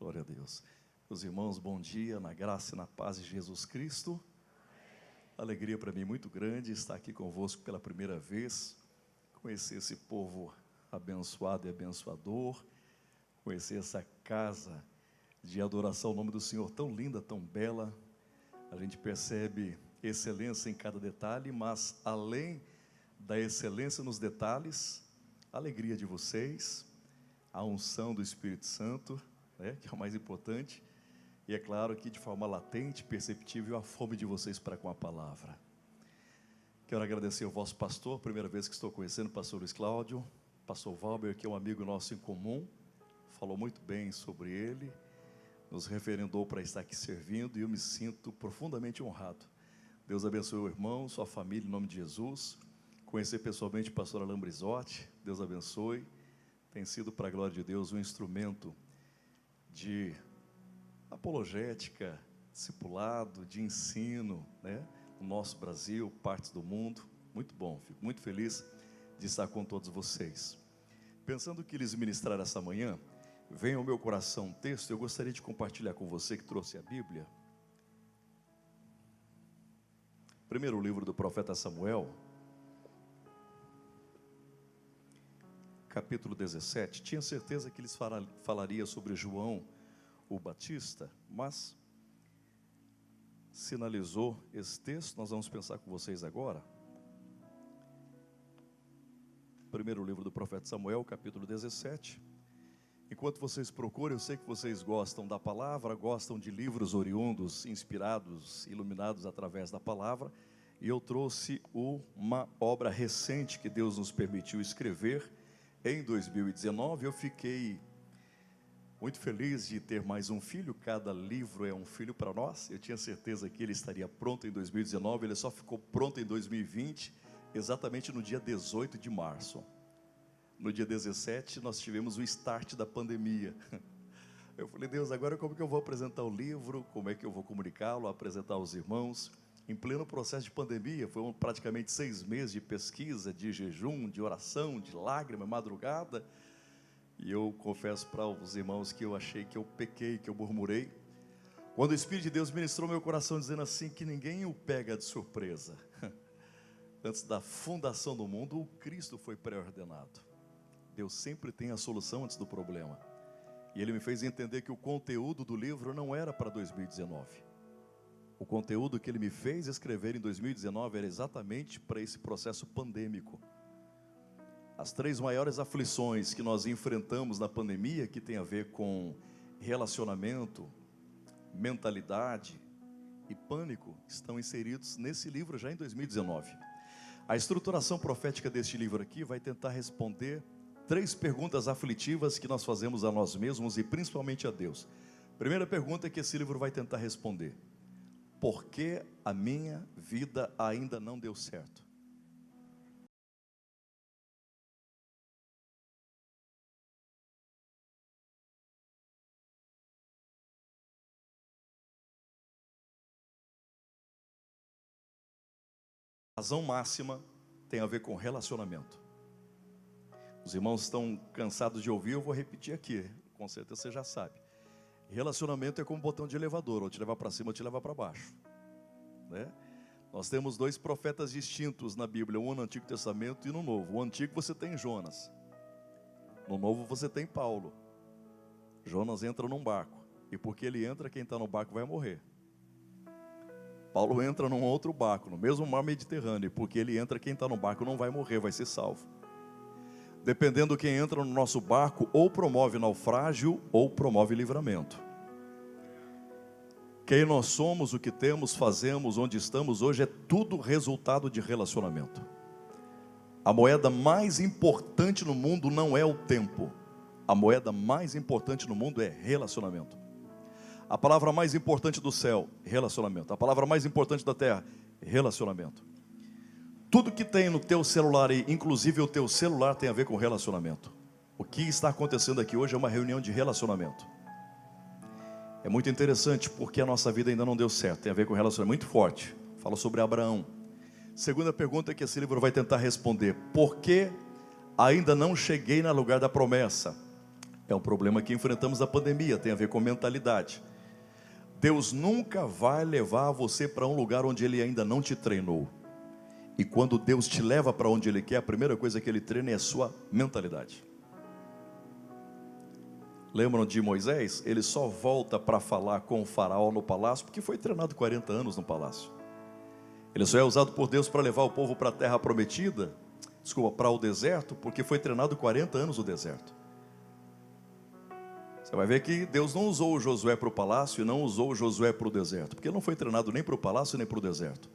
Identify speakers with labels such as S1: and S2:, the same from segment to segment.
S1: Glória a Deus. Meus irmãos, bom dia, na graça e na paz de Jesus Cristo. Alegria para mim muito grande estar aqui convosco pela primeira vez, conhecer esse povo abençoado e abençoador, conhecer essa casa de adoração ao nome do Senhor, tão linda, tão bela. A gente percebe excelência em cada detalhe, mas além da excelência nos detalhes, a alegria de vocês, a unção do Espírito Santo, que é o mais importante, e é claro que de forma latente, perceptível, a fome de vocês para com a palavra. Quero agradecer ao vosso pastor, primeira vez que estou conhecendo o pastor Luiz Cláudio, pastor Valber, que é um amigo nosso em comum, falou muito bem sobre ele, nos referendou para estar aqui servindo, e eu me sinto profundamente honrado. Deus abençoe o irmão, sua família, em nome de Jesus. Conhecer pessoalmente o pastor Alain Brizotti, Deus abençoe, tem sido para a glória de Deus um instrumento de apologética, discipulado, de ensino, no nosso Brasil, partes do mundo. Muito bom, fico muito feliz de estar com todos vocês. Pensando que lhes ministrar essa manhã, vem ao meu coração um texto, eu gostaria de compartilhar com você que trouxe a Bíblia. Primeiro livro do profeta Samuel, capítulo 17, tinha certeza que eles falaria sobre João o Batista, mas sinalizou esse texto, nós vamos pensar com vocês agora. Primeiro livro do profeta Samuel, capítulo 17. Enquanto vocês procuram, eu sei que vocês gostam da palavra, gostam de livros oriundos, inspirados, iluminados através da palavra, e eu trouxe uma obra recente que Deus nos permitiu escrever, em 2019. Eu fiquei muito feliz de ter mais um filho, cada livro é um filho para nós. Eu tinha certeza que ele estaria pronto em 2019, ele só ficou pronto em 2020, exatamente no dia 18 de março. No dia 17 nós tivemos o start da pandemia. Eu falei, Deus, agora como que eu vou apresentar o livro, como é que eu vou comunicá-lo, apresentar aos irmãos? Em pleno processo de pandemia, foram praticamente 6 meses de pesquisa, de jejum, de oração, de lágrima, madrugada. E eu confesso para os irmãos que eu achei que eu pequei, que eu murmurei. Quando o Espírito de Deus ministrou meu coração dizendo assim, que ninguém o pega de surpresa. Antes da fundação do mundo, o Cristo foi pré-ordenado. Deus sempre tem a solução antes do problema. E Ele me fez entender que o conteúdo do livro não era para 2019. O conteúdo que Ele me fez escrever em 2019 era exatamente para esse processo pandêmico. As 3 maiores aflições que nós enfrentamos na pandemia, que tem a ver com relacionamento, mentalidade e pânico, estão inseridos nesse livro já em 2019. A estruturação profética deste livro aqui vai tentar responder 3 perguntas aflitivas que nós fazemos a nós mesmos e principalmente a Deus. Primeira pergunta que esse livro vai tentar responder: por que a minha vida ainda não deu certo? A razão máxima tem a ver com relacionamento. Os irmãos estão cansados de ouvir, eu vou repetir aqui, com certeza você já sabe. Relacionamento é como um botão de elevador, ou te levar para cima ou te levar para baixo. Nós temos 2 profetas distintos na Bíblia, um no Antigo Testamento e no Novo. O Antigo você tem Jonas, no Novo você tem Paulo. Jonas entra num barco, e porque ele entra, quem está no barco vai morrer. Paulo entra num outro barco, no mesmo mar Mediterrâneo, e porque ele entra, quem está no barco não vai morrer, vai ser salvo. Dependendo de quem entra no nosso barco, ou promove naufrágio, ou promove livramento. Quem nós somos, o que temos, fazemos, onde estamos hoje, é tudo resultado de relacionamento. A moeda mais importante no mundo não é o tempo. A moeda mais importante no mundo é relacionamento. A palavra mais importante do céu, relacionamento. A palavra mais importante da terra, relacionamento. Tudo que tem no teu celular, inclusive o teu celular, tem a ver com relacionamento. O que está acontecendo aqui hoje é uma reunião de relacionamento. É muito interessante porque a nossa vida ainda não deu certo. Tem a ver com relacionamento muito forte. Fala sobre Abraão. Segunda pergunta que esse livro vai tentar responder: por que ainda não cheguei no lugar da promessa? É um problema que enfrentamos na pandemia, tem a ver com mentalidade. Deus nunca vai levar você para um lugar onde Ele ainda não te treinou. E quando Deus te leva para onde Ele quer, a primeira coisa que Ele treina é a sua mentalidade. Lembram de Moisés? Ele só volta para falar com o faraó no palácio, porque foi treinado 40 anos no palácio. Ele só é usado por Deus para levar o povo para a terra prometida, para o deserto, porque foi treinado 40 anos no deserto. Você vai ver que Deus não usou o Josué para o palácio e não usou o Josué para o deserto, porque ele não foi treinado nem para o palácio nem para o deserto.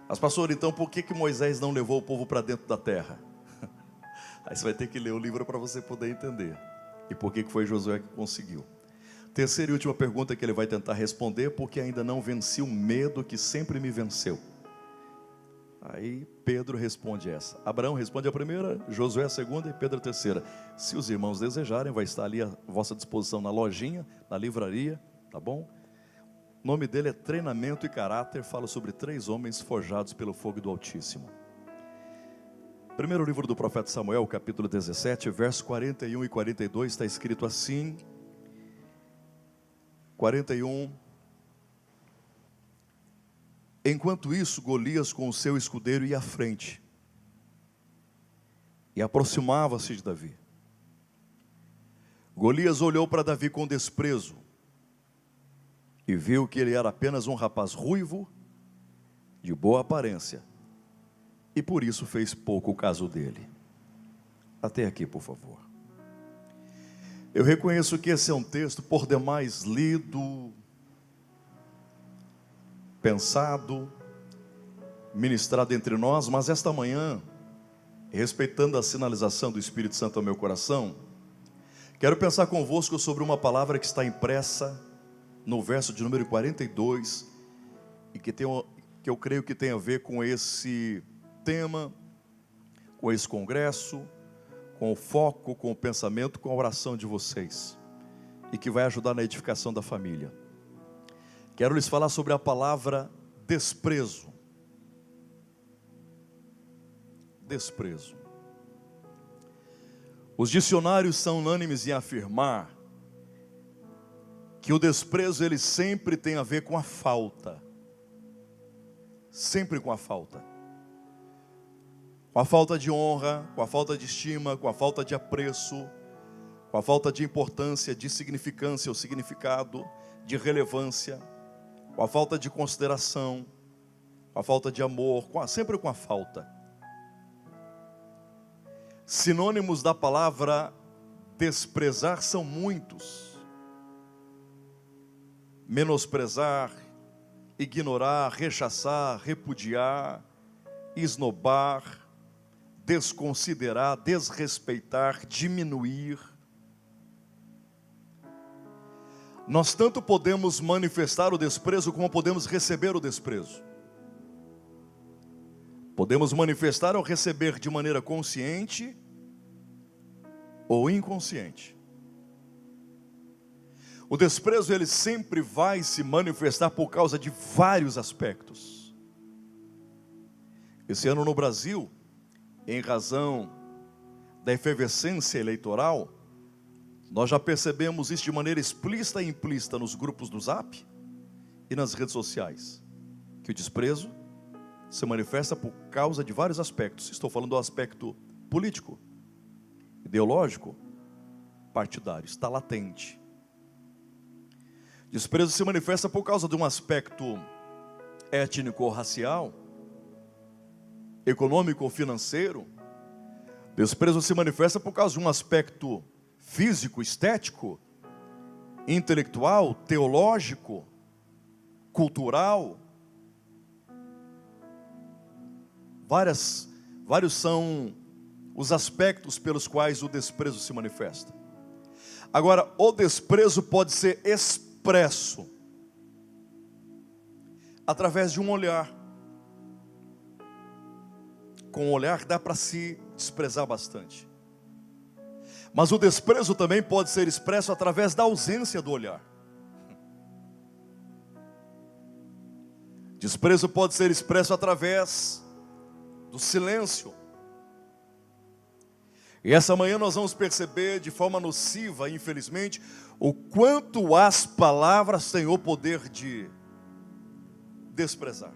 S1: Mas pastor, então por que Moisés não levou o povo para dentro da terra? Aí você vai ter que ler o livro para você poder entender. E por que foi Josué que conseguiu? Terceira e última pergunta que ele vai tentar responder: porque ainda não venci o medo que sempre me venceu. Aí Pedro responde essa. Abraão responde a primeira, Josué a segunda e Pedro a terceira. Se os irmãos desejarem, vai estar ali à vossa disposição na lojinha, na livraria, tá bom? O nome dele é Treinamento e Caráter. Fala sobre 3 homens forjados pelo fogo do Altíssimo. Primeiro livro do profeta Samuel, capítulo 17, versos 41 e 42, está escrito assim. 41. Enquanto isso, Golias com o seu escudeiro ia à frente e aproximava-se de Davi. Golias olhou para Davi com desprezo e viu que ele era apenas um rapaz ruivo, de boa aparência, e por isso fez pouco caso dele. Até aqui, por favor. Eu reconheço que esse é um texto por demais lido, pensado, ministrado entre nós, mas esta manhã, respeitando a sinalização do Espírito Santo ao meu coração, quero pensar convosco sobre uma palavra que está impressa no verso de número 42 e que eu creio que tem a ver com esse tema, com esse congresso, com o foco, com o pensamento, com a oração de vocês, e que vai ajudar na edificação da família. Quero lhes falar sobre a palavra desprezo. Desprezo. Os dicionários são unânimes em afirmar que o desprezo ele sempre tem a ver com a falta. Sempre com a falta. Com a falta de honra, com a falta de estima, com a falta de apreço, com a falta de importância, de significância ou significado, de relevância, com a falta de consideração, com a falta de amor, sempre com a falta. Sinônimos da palavra desprezar são muitos. Menosprezar, ignorar, rechaçar, repudiar, esnobar, desconsiderar, desrespeitar, diminuir. Nós tanto podemos manifestar o desprezo como podemos receber o desprezo. Podemos manifestar ou receber de maneira consciente ou inconsciente. O desprezo ele sempre vai se manifestar por causa de vários aspectos. Esse ano no Brasil, em razão da efervescência eleitoral, nós já percebemos isso de maneira explícita e implícita nos grupos do Zap e nas redes sociais, que o desprezo se manifesta por causa de vários aspectos. Estou falando do aspecto político, ideológico, partidário, está latente. Desprezo se manifesta por causa de um aspecto étnico ou racial, econômico ou financeiro. Desprezo se manifesta por causa de um aspecto físico, estético, intelectual, teológico, cultural. Vários são os aspectos pelos quais o desprezo se manifesta. Agora, o desprezo pode ser expresso através de um olhar. Com o olhar dá para se desprezar bastante. Mas o desprezo também pode ser expresso através da ausência do olhar. Desprezo pode ser expresso através do silêncio. E essa manhã nós vamos perceber de forma nociva, infelizmente, o quanto as palavras têm o poder de desprezar.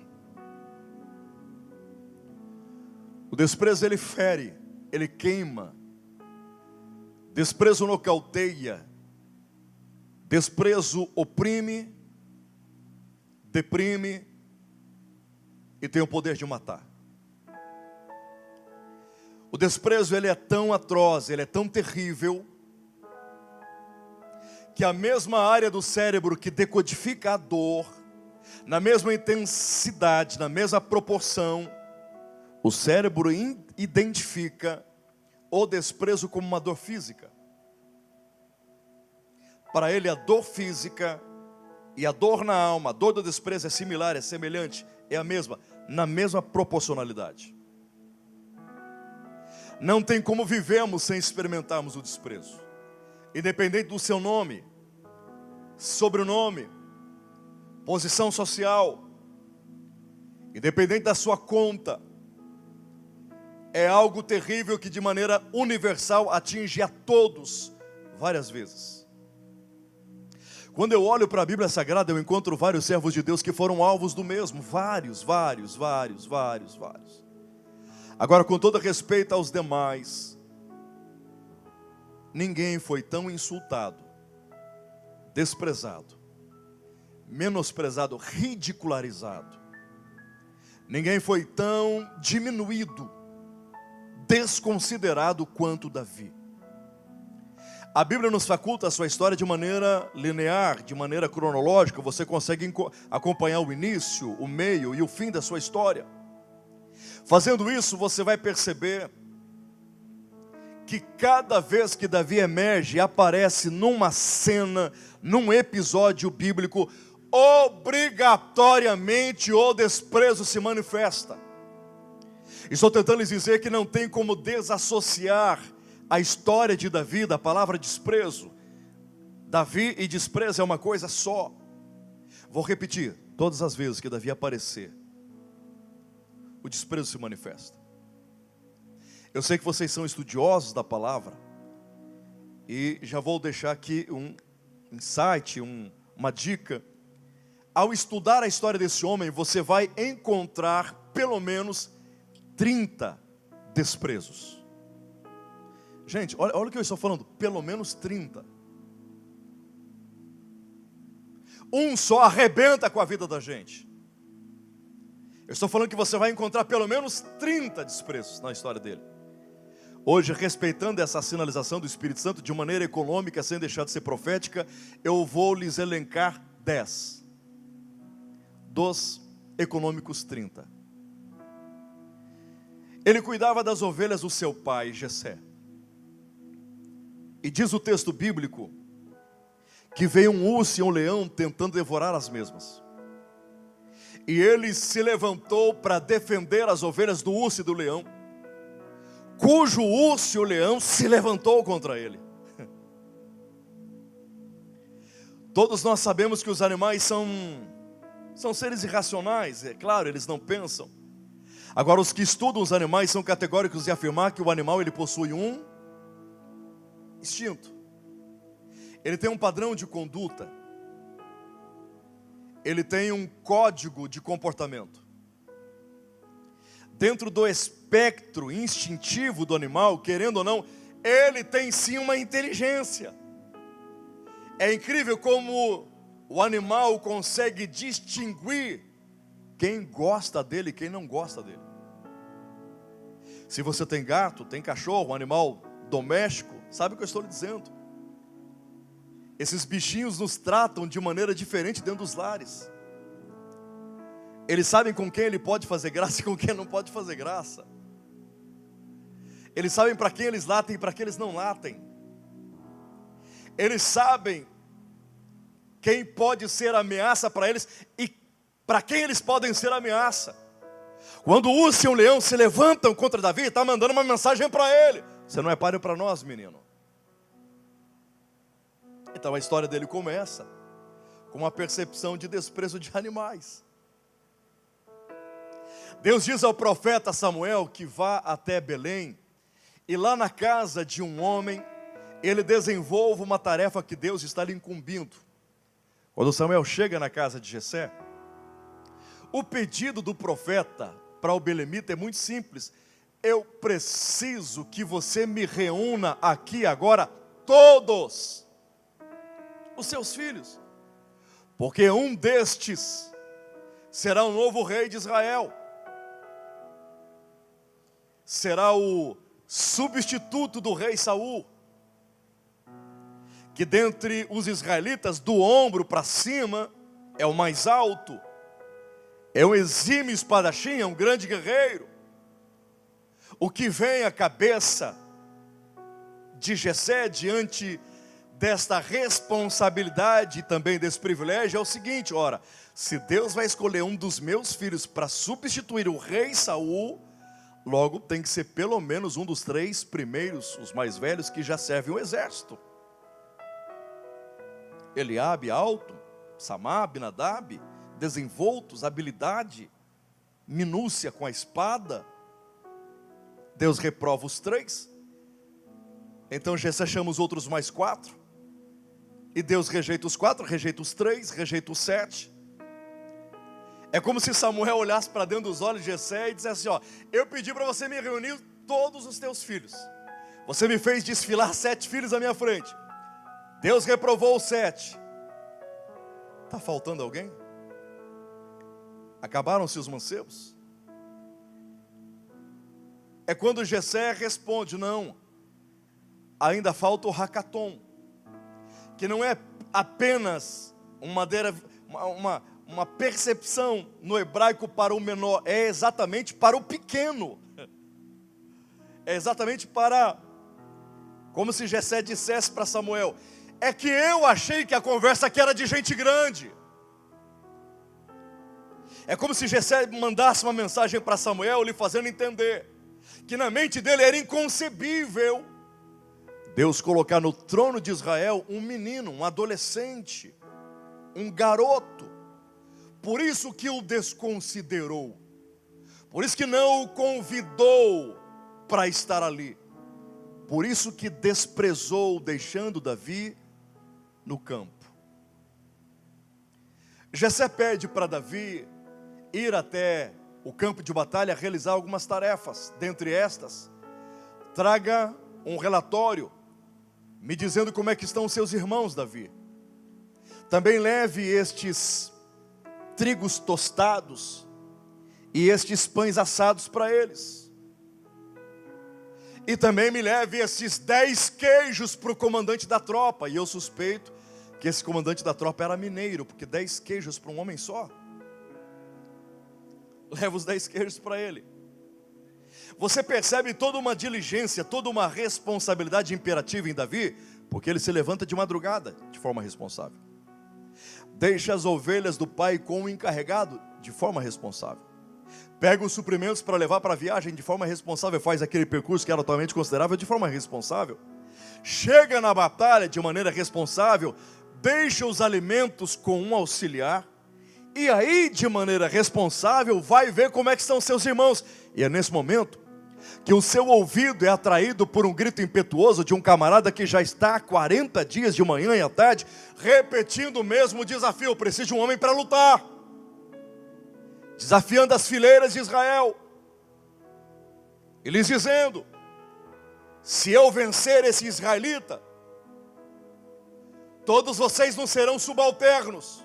S1: O desprezo, ele fere, ele queima. Desprezo nocauteia. Desprezo oprime, deprime e tem o poder de matar. O desprezo, ele é tão atroz, ele é tão terrível, que a mesma área do cérebro que decodifica a dor, na mesma intensidade, na mesma proporção, o cérebro identifica o desprezo como uma dor física. Para ele, a dor física e a dor na alma, a dor do desprezo é similar, é semelhante, é a mesma, na mesma proporcionalidade. Não tem como vivemos sem experimentarmos o desprezo. Independente do seu nome, sobrenome, posição social, independente da sua conta, é algo terrível que de maneira universal atinge a todos várias vezes. Quando eu olho para a Bíblia Sagrada, eu encontro vários servos de Deus que foram alvos do mesmo, vários. Agora, com todo respeito aos demais, ninguém foi tão insultado, desprezado, menosprezado, ridicularizado. Ninguém foi tão diminuído, desconsiderado quanto Davi. A Bíblia nos faculta a sua história de maneira linear, de maneira cronológica. Você consegue acompanhar o início, o meio e o fim da sua história. Fazendo isso, você vai perceber que cada vez que Davi emerge, aparece numa cena, num episódio bíblico, obrigatoriamente o desprezo se manifesta. Estou tentando lhes dizer que não tem como desassociar a história de Davi da palavra desprezo. Davi e desprezo é uma coisa só. Vou repetir, todas as vezes que Davi aparecer, o desprezo se manifesta. Eu sei que vocês são estudiosos da palavra, e já vou deixar aqui um insight, uma dica. Ao estudar a história desse homem, você vai encontrar pelo menos 30 desprezos. Gente, olha o que eu estou falando, pelo menos 30. Um só arrebenta com a vida da gente. Eu estou falando que você vai encontrar pelo menos 30 desprezos na história dele. Hoje, respeitando essa sinalização do Espírito Santo de maneira econômica, sem deixar de ser profética, eu vou lhes elencar 10. Dos econômicos 30. Ele cuidava das ovelhas do seu pai, Jessé. E diz o texto bíblico que veio um urso e um leão tentando devorar as mesmas. E ele se levantou para defender as ovelhas do urso e do leão, cujo urso e o leão se levantou contra ele. Todos nós sabemos que os animais são seres irracionais, é claro, eles não pensam. Agora, os que estudam os animais são categóricos em afirmar que o animal ele possui um instinto. Ele tem um padrão de conduta. Ele tem um código de comportamento. Dentro do espectro instintivo do animal, querendo ou não, ele tem sim uma inteligência. É incrível como o animal consegue distinguir quem gosta dele e quem não gosta dele. Se você tem gato, tem cachorro, um animal doméstico, sabe o que eu estou lhe dizendo? Esses bichinhos nos tratam de maneira diferente dentro dos lares. Eles sabem com quem ele pode fazer graça e com quem não pode fazer graça. Eles sabem para quem eles latem e para quem eles não latem. Eles sabem quem pode ser ameaça para eles e para quem eles podem ser ameaça. Quando o urso e o leão se levantam contra Davi, está mandando uma mensagem para ele: você não é páreo para nós, menino. Então a história dele começa com uma percepção de desprezo de animais. Deus diz ao profeta Samuel que vá até Belém e lá na casa de um homem, ele desenvolve uma tarefa que Deus está lhe incumbindo. Quando Samuel chega na casa de Jessé, o pedido do profeta para o belemita é muito simples. Eu preciso que você me reúna aqui agora todos os seus filhos, porque um destes será o novo rei de Israel. Será o substituto do rei Saul, que dentre os israelitas, do ombro para cima, é o mais alto, é um exímio espadachim, é um grande guerreiro. O que vem à cabeça de Jessé diante desta responsabilidade e também desse privilégio é o seguinte: ora, se Deus vai escolher um dos meus filhos para substituir o rei Saul, logo tem que ser pelo menos um dos 3 primeiros, os mais velhos, que já servem o exército. Eliabe, alto; Samá, Abinadab, desenvoltos, habilidade, minúcia com a espada. Deus reprova os 3. Então Jessé chama os outros mais 4. E Deus rejeita os 4, rejeita os 3, rejeita os 7. É como se Samuel olhasse para dentro dos olhos de Jessé e dissesse assim: eu pedi para você me reunir todos os teus filhos. Você me fez desfilar 7 filhos à minha frente. Deus reprovou os 7. Está faltando alguém? Acabaram-se os mancebos? É quando Jessé responde: não, ainda falta o hackathon, que não é apenas uma percepção no hebraico para o menor, é exatamente para o pequeno. É exatamente para, como se Jessé dissesse para Samuel: é que eu achei que a conversa aqui era de gente grande. É como se Jessé mandasse uma mensagem para Samuel, lhe fazendo entender que na mente dele era inconcebível Deus colocar no trono de Israel um menino, um adolescente, um garoto. Por isso que o desconsiderou, por isso que não o convidou para estar ali, por isso que desprezou, deixando Davi no campo. Jessé pede para Davi ir até o campo de batalha, realizar algumas tarefas. Dentre estas, traga um relatório me dizendo como é que estão os seus irmãos, Davi. Também leve estes trigos tostados e estes pães assados para eles. E também me leve esses 10 queijos para o comandante da tropa. E eu suspeito que esse comandante da tropa era mineiro, porque 10 queijos para um homem só. Leva os 10 queijos para ele. Você percebe toda uma diligência, toda uma responsabilidade imperativa em Davi, porque ele se levanta de madrugada de forma responsável. Deixa as ovelhas do pai com o encarregado de forma responsável. Pega os suprimentos para levar para a viagem de forma responsável. Faz aquele percurso que era atualmente considerável de forma responsável. Chega na batalha de maneira responsável. Deixa os alimentos com um auxiliar. E aí, de maneira responsável, vai ver como é que estão seus irmãos. E é nesse momento que o seu ouvido é atraído por um grito impetuoso de um camarada que já está há 40 dias de manhã e à tarde, repetindo o mesmo desafio: eu preciso de um homem para lutar. Desafiando as fileiras de Israel. E lhes dizendo: se eu vencer esse israelita, todos vocês não serão subalternos.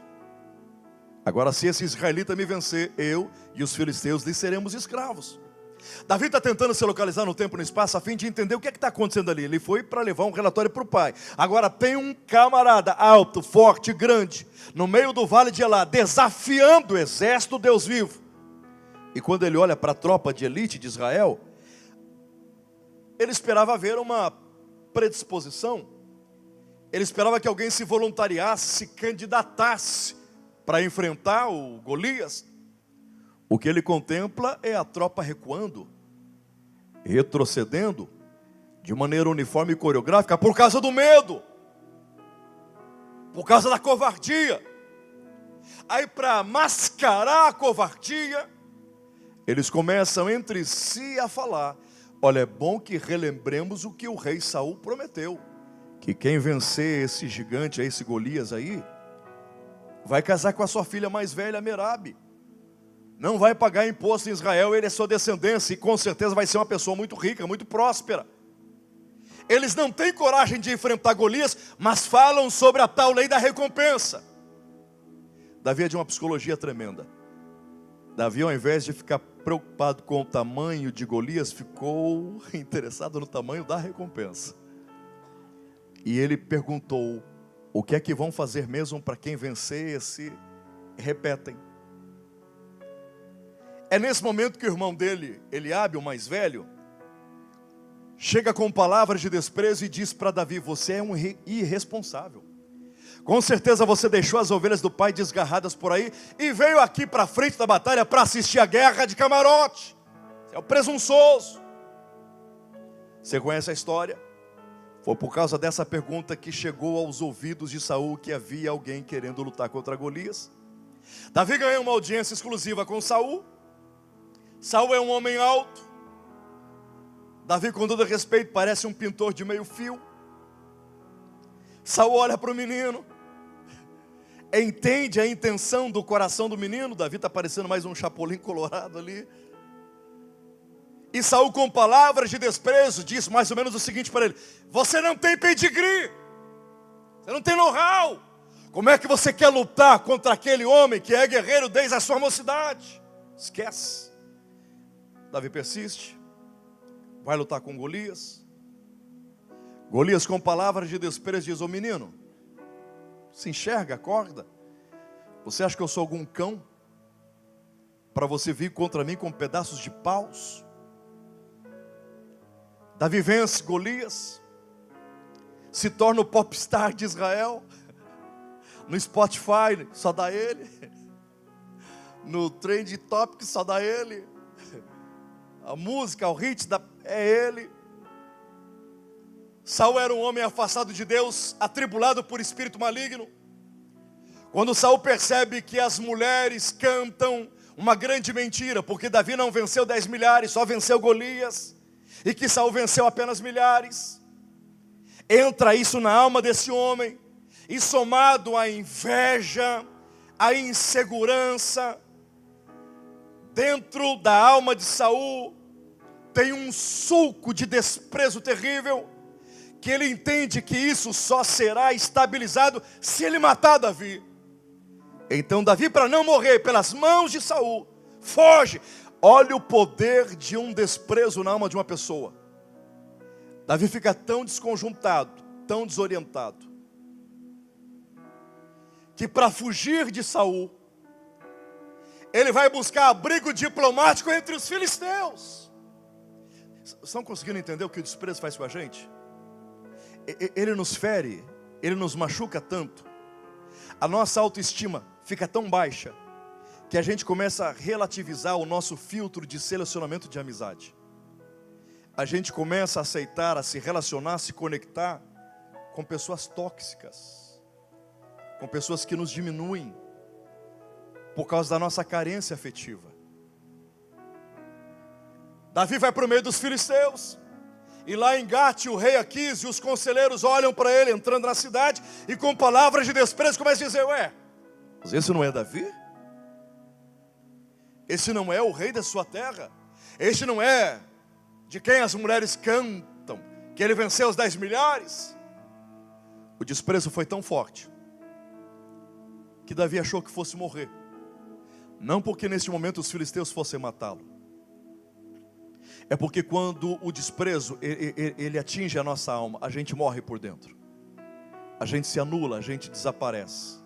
S1: Agora, se esse israelita me vencer, eu e os filisteus lhe seremos escravos. Davi está tentando se localizar no tempo e no espaço a fim de entender o que é que está acontecendo ali. Ele foi para levar um relatório para o pai. Agora tem um camarada alto, forte, grande, no meio do vale de Elá, desafiando o exército do Deus vivo. E quando ele olha para a tropa de elite de Israel, ele esperava ver uma predisposição. Ele esperava que alguém se voluntariasse, se candidatasse para enfrentar o Golias. O que ele contempla é a tropa recuando, retrocedendo, de maneira uniforme e coreográfica, por causa do medo, por causa da covardia. Aí, para mascarar a covardia, eles começam entre si a falar: Olha, é bom que relembremos o que o rei Saul prometeu, que quem vencer esse gigante, esse Golias aí, vai casar com a sua filha mais velha, Merabe. Não vai pagar imposto em Israel, ele é sua descendência, e com certeza vai ser uma pessoa muito rica, muito próspera. Eles não têm coragem de enfrentar Golias, mas falam sobre a tal lei da recompensa. Davi é de uma psicologia tremenda. Davi, ao invés de ficar preocupado com o tamanho de Golias, ficou interessado no tamanho da recompensa. E ele perguntou: o que é que vão fazer mesmo para quem vencer esse? Repetem. É nesse momento que o irmão dele, Eliabe, o mais velho, chega com palavras de desprezo e diz para Davi: você é um irresponsável. Com certeza você deixou as ovelhas do pai desgarradas por aí e veio aqui para frente da batalha para assistir a guerra de camarote. Você é o presunçoso. Você conhece a história? Foi por causa dessa pergunta que chegou aos ouvidos de Saul que havia alguém querendo lutar contra Golias. Davi ganhou uma audiência exclusiva com Saul. Saul é um homem alto. Davi, com todo respeito, parece um pintor de meio fio. Saul olha para o menino, entende a intenção do coração do menino. Davi está parecendo mais um chapolim colorado ali. E Saul, com palavras de desprezo, diz mais ou menos o seguinte para ele: você não tem pedigree, você não tem know-how. Como é que você quer lutar contra aquele homem que é guerreiro desde a sua mocidade? Esquece. Davi persiste, vai lutar com Golias. Golias, com palavras de desprezo, diz: ô menino, se enxerga, acorda. Você acha que eu sou algum cão para você vir contra mim com pedaços de paus? Davi vence Golias, se torna o popstar de Israel. No Spotify só dá ele, no Trend Topic só dá ele, a música, o hit é ele. Saul era um homem afastado de Deus, atribulado por espírito maligno. Quando Saul percebe que as mulheres cantam uma grande mentira, porque Davi não venceu 10 milhares, só venceu Golias, e que Saul venceu apenas milhares, entra isso na alma desse homem, e somado à inveja, à insegurança, dentro da alma de Saul, tem um sulco de desprezo terrível, que ele entende que isso só será estabilizado se ele matar Davi. Então Davi, para não morrer pelas mãos de Saul, foge. Olha o poder de um desprezo na alma de uma pessoa. Davi fica tão desconjuntado, tão desorientado, que para fugir de Saul, ele vai buscar abrigo diplomático entre os filisteus. Estão conseguindo entender o que o desprezo faz com a gente? Ele nos fere, ele nos machuca tanto, a nossa autoestima fica tão baixa, que a gente começa a relativizar o nosso filtro de selecionamento de amizade. A gente começa a aceitar, a se relacionar, a se conectar com pessoas tóxicas, com pessoas que nos diminuem, por causa da nossa carência afetiva. Davi vai para o meio dos filisteus, e lá em Gate, o rei Aquis e os conselheiros olham para ele entrando na cidade, e com palavras de desprezo começam a dizer: ué, mas esse não é Davi? Esse não é o rei da sua terra? Esse não é de quem as mulheres cantam, que ele venceu os 10 milhares? O desprezo foi tão forte, que Davi achou que fosse morrer. Não porque nesse momento os filisteus fossem matá-lo, é porque quando o desprezo ele atinge a nossa alma, a gente morre por dentro, a gente se anula, a gente desaparece.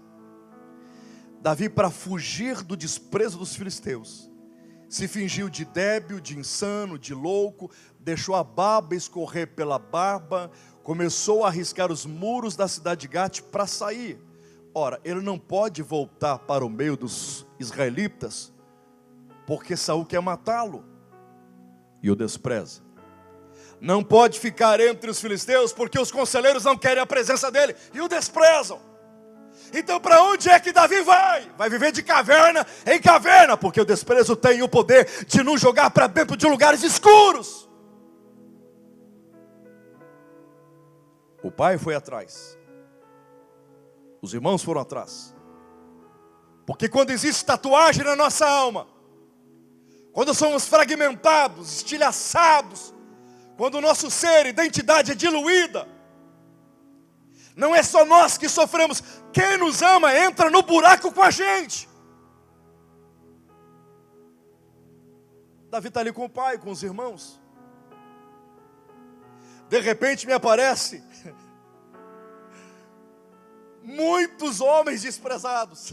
S1: Davi, para fugir do desprezo dos filisteus, se fingiu de débil, de insano, de louco, deixou a baba escorrer pela barba, começou a arriscar os muros da cidade de Gate para sair. Ora, ele não pode voltar para o meio dos israelitas, porque Saul quer matá-lo e o despreza. Não pode ficar entre os filisteus, porque os conselheiros não querem a presença dele e o desprezam. Então para onde é que Davi vai? Vai viver de caverna em caverna, porque o desprezo tem o poder de nos jogar para dentro de lugares escuros. O pai foi atrás. Os irmãos foram atrás. Porque quando existe tatuagem na nossa alma, quando somos fragmentados, estilhaçados, quando o nosso ser, identidade é diluída, não é só nós que sofremos. Quem nos ama entra no buraco com a gente. Davi está ali com o pai, com os irmãos. De repente me aparece muitos homens desprezados,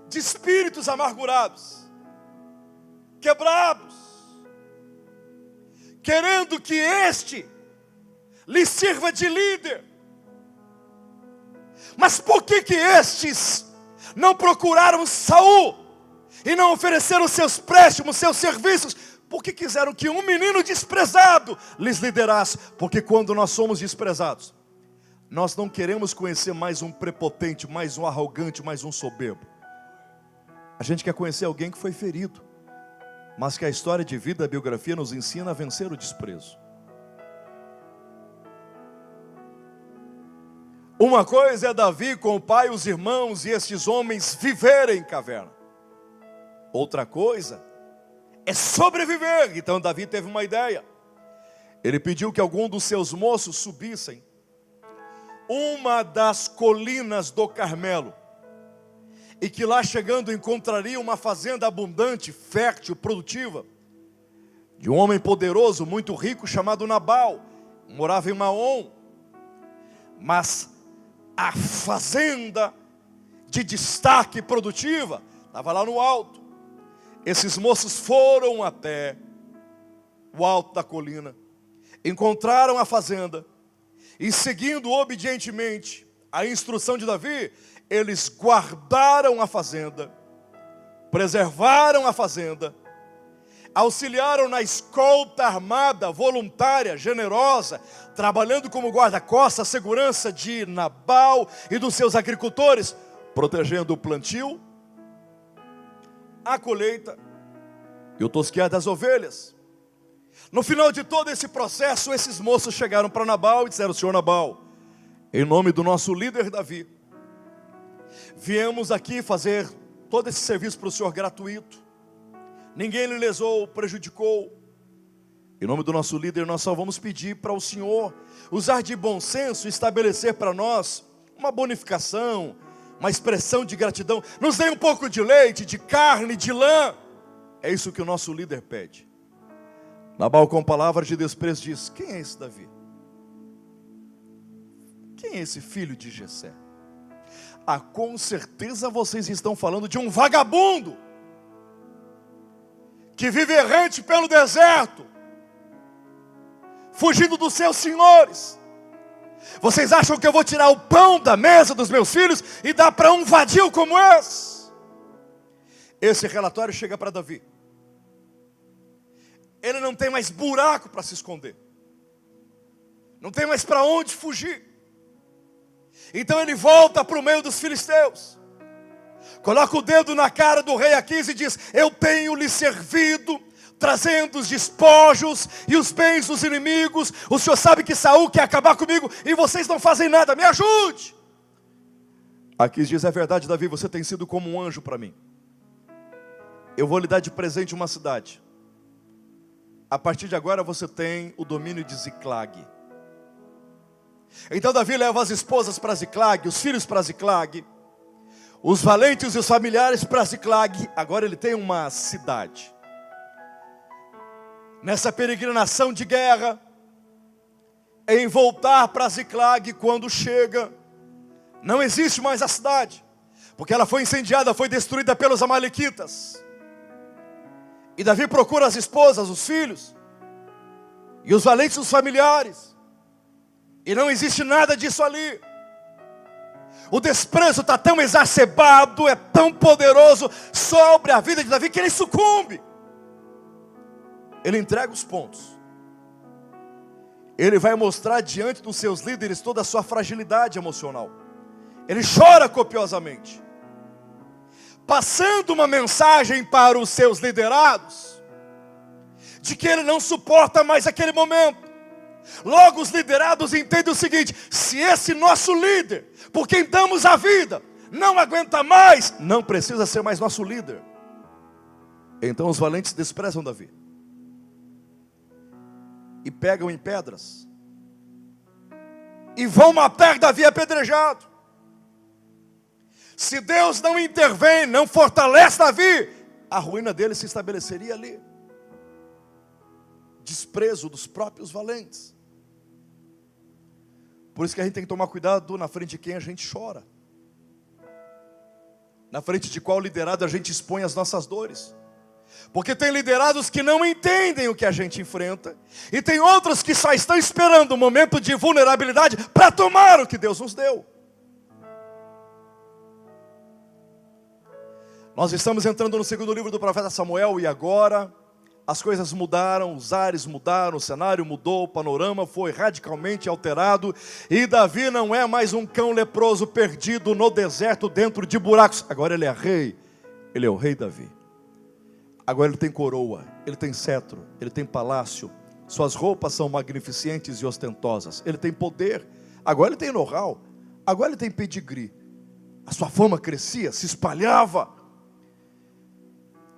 S1: de espíritos amargurados, quebrados, querendo que este lhe sirva de líder. Mas por que estes não procuraram Saul e não ofereceram seus préstimos, seus serviços? Porque quiseram que um menino desprezado lhes liderasse. Porque quando nós somos desprezados, nós não queremos conhecer mais um prepotente, mais um arrogante, mais um soberbo. A gente quer conhecer alguém que foi ferido, mas que a história de vida, a biografia nos ensina a vencer o desprezo. Uma coisa é Davi com o pai, os irmãos e estes homens viverem em caverna. Outra coisa é sobreviver. Então Davi teve uma ideia. Ele pediu que algum dos seus moços subissem uma das colinas do Carmelo, e que lá chegando encontraria uma fazenda abundante, fértil, produtiva, de um homem poderoso, muito rico, chamado Nabal. Morava em Maom. Mas a fazenda de destaque produtiva estava lá no alto. Esses moços foram até o alto da colina, encontraram a fazenda, e seguindo obedientemente a instrução de Davi, eles guardaram a fazenda, preservaram a fazenda, auxiliaram na escolta armada, voluntária, generosa, trabalhando como guarda-costas, segurança de Nabal e dos seus agricultores, protegendo o plantio, a colheita e o tosquear das ovelhas. No final de todo esse processo, esses moços chegaram para Nabal e disseram: Senhor Nabal, em nome do nosso líder Davi, viemos aqui fazer todo esse serviço para o Senhor gratuito. Ninguém lhe lesou, prejudicou. Em nome do nosso líder, nós só vamos pedir para o Senhor usar de bom senso e estabelecer para nós uma bonificação, uma expressão de gratidão. Nos dê um pouco de leite, de carne, de lã. É isso que o nosso líder pede. Nabal, com palavras de desprezo, diz: quem é esse Davi? Quem é esse filho de Jessé? Ah, com certeza vocês estão falando de um vagabundo que vive errante pelo deserto, fugindo dos seus senhores. Vocês acham que eu vou tirar o pão da mesa dos meus filhos e dar para um vadio como esse? Esse relatório chega para Davi. Ele não tem mais buraco para se esconder, não tem mais para onde fugir. Então ele volta para o meio dos filisteus, coloca o dedo na cara do rei Aquis e diz: eu tenho lhe servido, trazendo os despojos e os bens dos inimigos. O senhor sabe que Saul quer acabar comigo e vocês não fazem nada, me ajude. Aquis diz: é verdade, Davi, você tem sido como um anjo para mim. Eu vou lhe dar de presente uma cidade. A partir de agora você tem o domínio de Ziclag. Então Davi leva as esposas para Ziclag, os filhos para Ziclag, os valentes e os familiares para Ziclag. Agora ele tem uma cidade. Nessa peregrinação de guerra, em voltar para Ziclag, quando chega, não existe mais a cidade, porque ela foi incendiada, foi destruída pelos amalequitas. E Davi procura as esposas, os filhos, e os valentes, os familiares, e não existe nada disso ali. O desprezo está tão exacerbado, é tão poderoso sobre a vida de Davi, que ele sucumbe. Ele entrega os pontos. Ele vai mostrar diante dos seus líderes toda a sua fragilidade emocional. Ele chora copiosamente, passando uma mensagem para os seus liderados, de que ele não suporta mais aquele momento. Logo, os liderados entendem o seguinte: se esse nosso líder, por quem damos a vida, não aguenta mais, não precisa ser mais nosso líder. Então os valentes desprezam Davi e pegam em pedras e vão matar Davi apedrejado. Se Deus não intervém, não fortalece Davi, a ruína dele se estabeleceria ali. Desprezo dos próprios valentes. Por isso que a gente tem que tomar cuidado na frente de quem a gente chora, na frente de qual liderado a gente expõe as nossas dores. Porque tem liderados que não entendem o que a gente enfrenta, e tem outros que só estão esperando o momento de vulnerabilidade para tomar o que Deus nos deu. Nós estamos entrando no segundo livro do profeta Samuel, e agora as coisas mudaram, os ares mudaram, o cenário mudou, o panorama foi radicalmente alterado, e Davi não é mais um cão leproso perdido no deserto dentro de buracos. Agora ele é rei, ele é o rei Davi. Agora ele tem coroa, ele tem cetro, ele tem palácio, suas roupas são magnificentes e ostentosas, ele tem poder, agora ele tem know-how, agora ele tem pedigree. A sua fama crescia, se espalhava.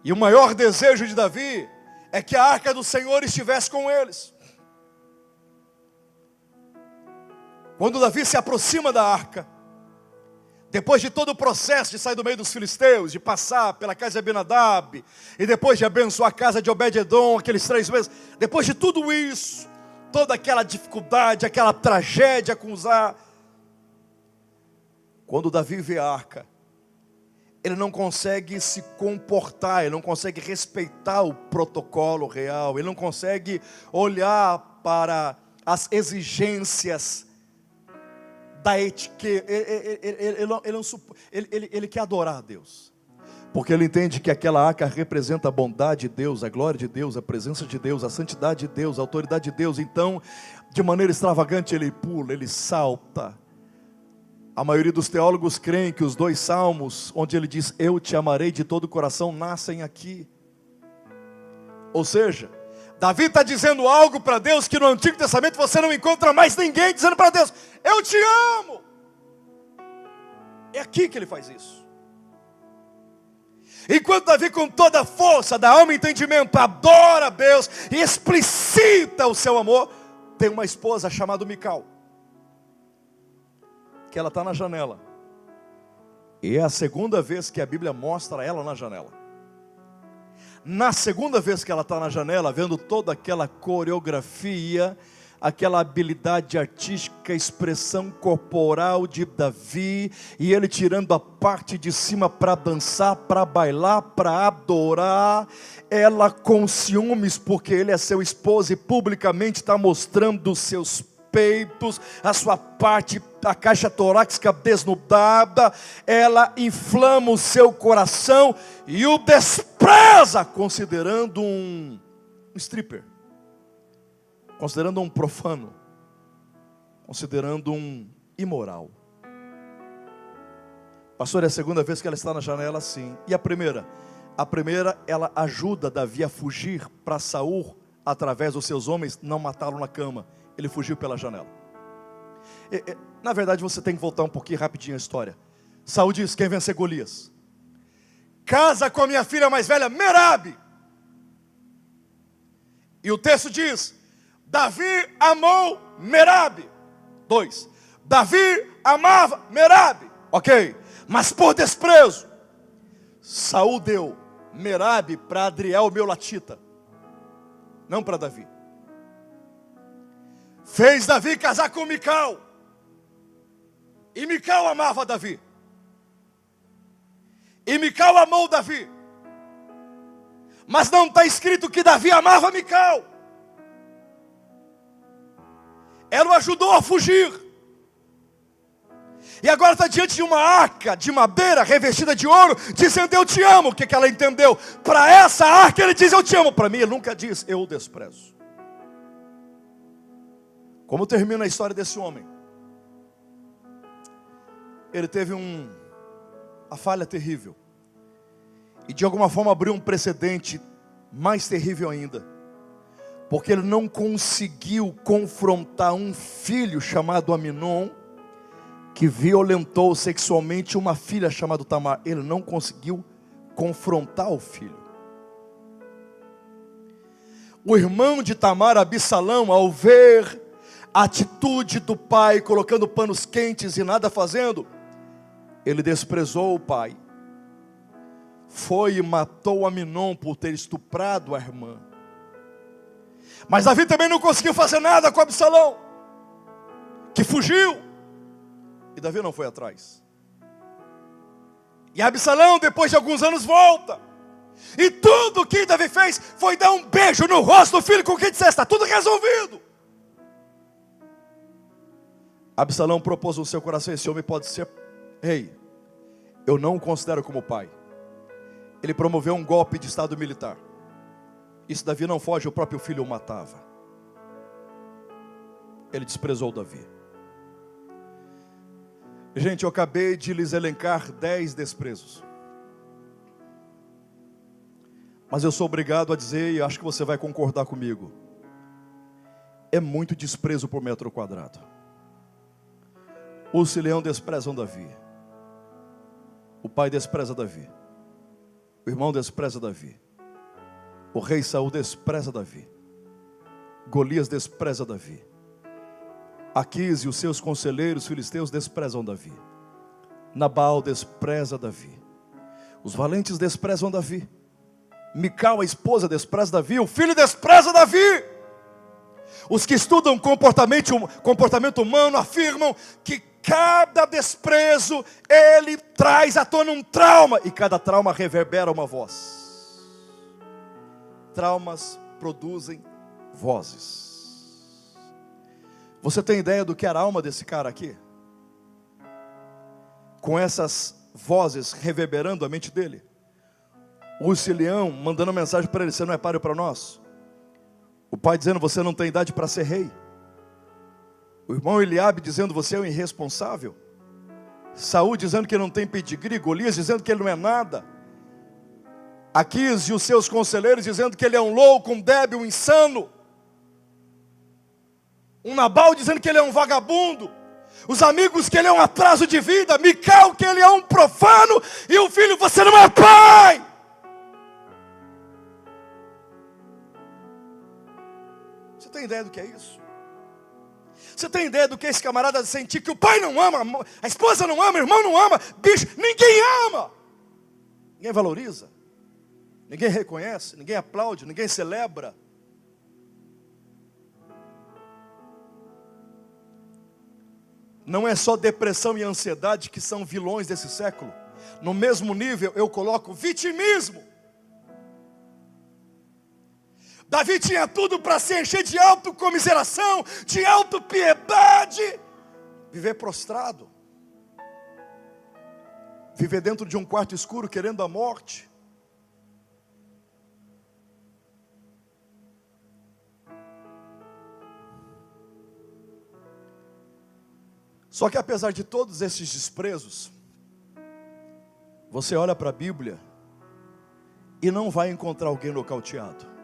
S1: E o maior desejo de Davi é que a arca do Senhor estivesse com eles. Quando Davi se aproxima da arca, depois de todo o processo de sair do meio dos filisteus, de passar pela casa de Abinadab, e depois de abençoar a casa de Obed-edom, aqueles 3 meses, depois de tudo isso, toda aquela dificuldade, aquela tragédia com Uzá, quando Davi vê a arca, ele não consegue se comportar, ele não consegue respeitar o protocolo real, ele não consegue olhar para as exigências da etiqueta, ele quer adorar a Deus, porque ele entende que aquela arca representa a bondade de Deus, a glória de Deus, a presença de Deus, a santidade de Deus, a autoridade de Deus. Então, de maneira extravagante, ele pula, ele salta. A maioria dos teólogos creem que os 2 salmos, onde ele diz, eu te amarei de todo o coração, nascem aqui. Ou seja, Davi está dizendo algo para Deus que no Antigo Testamento você não encontra mais ninguém dizendo para Deus, eu te amo. É aqui que ele faz isso. Enquanto Davi, com toda a força da alma e entendimento, adora a Deus e explicita o seu amor, tem uma esposa chamada Mical, que ela está na janela, e é a segunda vez que a Bíblia mostra ela na janela. Na segunda vez que ela está na janela, vendo toda aquela coreografia, aquela habilidade artística, expressão corporal de Davi, e ele tirando a parte de cima para dançar, para bailar, para adorar, ela com ciúmes, porque ele é seu esposo e publicamente está mostrando os seus peitos, a sua parte, a caixa torácica desnudada, ela inflama o seu coração e o despreza, considerando um stripper, considerando um profano, considerando um imoral. Pastor, é a segunda vez que ela está na janela, sim. E a primeira? A primeira, ela ajuda Davi a fugir para Saul, através dos seus homens, não matá-lo na cama. Ele fugiu pela janela. Na verdade, você tem que voltar um pouquinho rapidinho a história. Saul diz, quem vencer Golias? Casa com a minha filha mais velha, Merabe. E o texto diz, Davi amou Merabe. 2. Davi amava Merabe. Ok. Mas por desprezo, Saul deu Merabe para Adriel, meu latita. Não para Davi. Fez Davi casar com Mical. E Mical amava Davi. E Mical amou Davi. Mas não está escrito que Davi amava Mical. Ela o ajudou a fugir. E agora está diante de uma arca de madeira revestida de ouro, dizendo eu te amo. O que ela entendeu? Para essa arca ele diz eu te amo. Para mim ele nunca diz eu o desprezo. Como termina a história desse homem? Ele teve uma falha terrível. E de alguma forma abriu um precedente mais terrível ainda. porque ele não conseguiu confrontar um filho chamado Aminon, que violentou sexualmente uma filha chamada Tamar. Ele não conseguiu confrontar o filho. O irmão de Tamar, Absalão, ao ver a atitude do pai, colocando panos quentes e nada fazendo, ele desprezou o pai. Foi e matou Aminon por ter estuprado a irmã. Mas Davi também não conseguiu fazer nada com Absalão, que fugiu. E Davi não foi atrás. E Absalão, depois de alguns anos, volta. E tudo o que Davi fez foi dar um beijo no rosto do filho, com quem dissesse: está tudo resolvido. Absalão propôs no seu coração: esse homem pode ser rei. Eu não o considero como pai. Ele promoveu um golpe de estado militar. E se Davi não foge, o próprio filho o matava. Ele desprezou Davi. Gente, eu acabei de lhes elencar 10 desprezos. Mas eu sou obrigado a dizer, e acho que você vai concordar comigo, é muito desprezo por metro quadrado. Os Sileão desprezam Davi. O pai despreza Davi. O irmão despreza Davi. O rei Saul despreza Davi. Golias despreza Davi. Aquis e os seus conselheiros filisteus desprezam Davi. Nabal despreza Davi. Os valentes desprezam Davi. Mical, a esposa, despreza Davi. O filho despreza Davi. Os que estudam comportamento humano afirmam que cada desprezo ele traz à tona um trauma, e cada trauma reverbera uma voz. Traumas produzem vozes. Você tem ideia do que era a alma desse cara aqui? Com essas vozes reverberando a mente dele. O Sileão mandando mensagem para ele: você não é páreo para nós. O pai dizendo: você não tem idade para ser rei. O irmão Eliabe dizendo: você é um irresponsável. Saul dizendo que não tem pedigree. Golias dizendo que ele não é nada. Aquis e os seus conselheiros dizendo que ele é um louco, um débil, um insano. Um Nabal dizendo que ele é um vagabundo. Os amigos que ele é um atraso de vida. Mical que ele é um profano. E o filho: você não é pai. Você tem ideia do que é isso? Você tem ideia do que é esse camarada sentir que o pai não ama, a esposa não ama, o irmão não ama, bicho, ninguém ama. Ninguém valoriza. Ninguém reconhece, ninguém aplaude, ninguém celebra. Não é só depressão e ansiedade que são vilões desse século. No mesmo nível eu coloco vitimismo. Davi tinha tudo para se encher de autocomiseração, de autopiedade. Viver prostrado. Viver dentro de um quarto escuro querendo a morte. Só que apesar de todos esses desprezos, você olha para a Bíblia e não vai encontrar alguém nocauteado.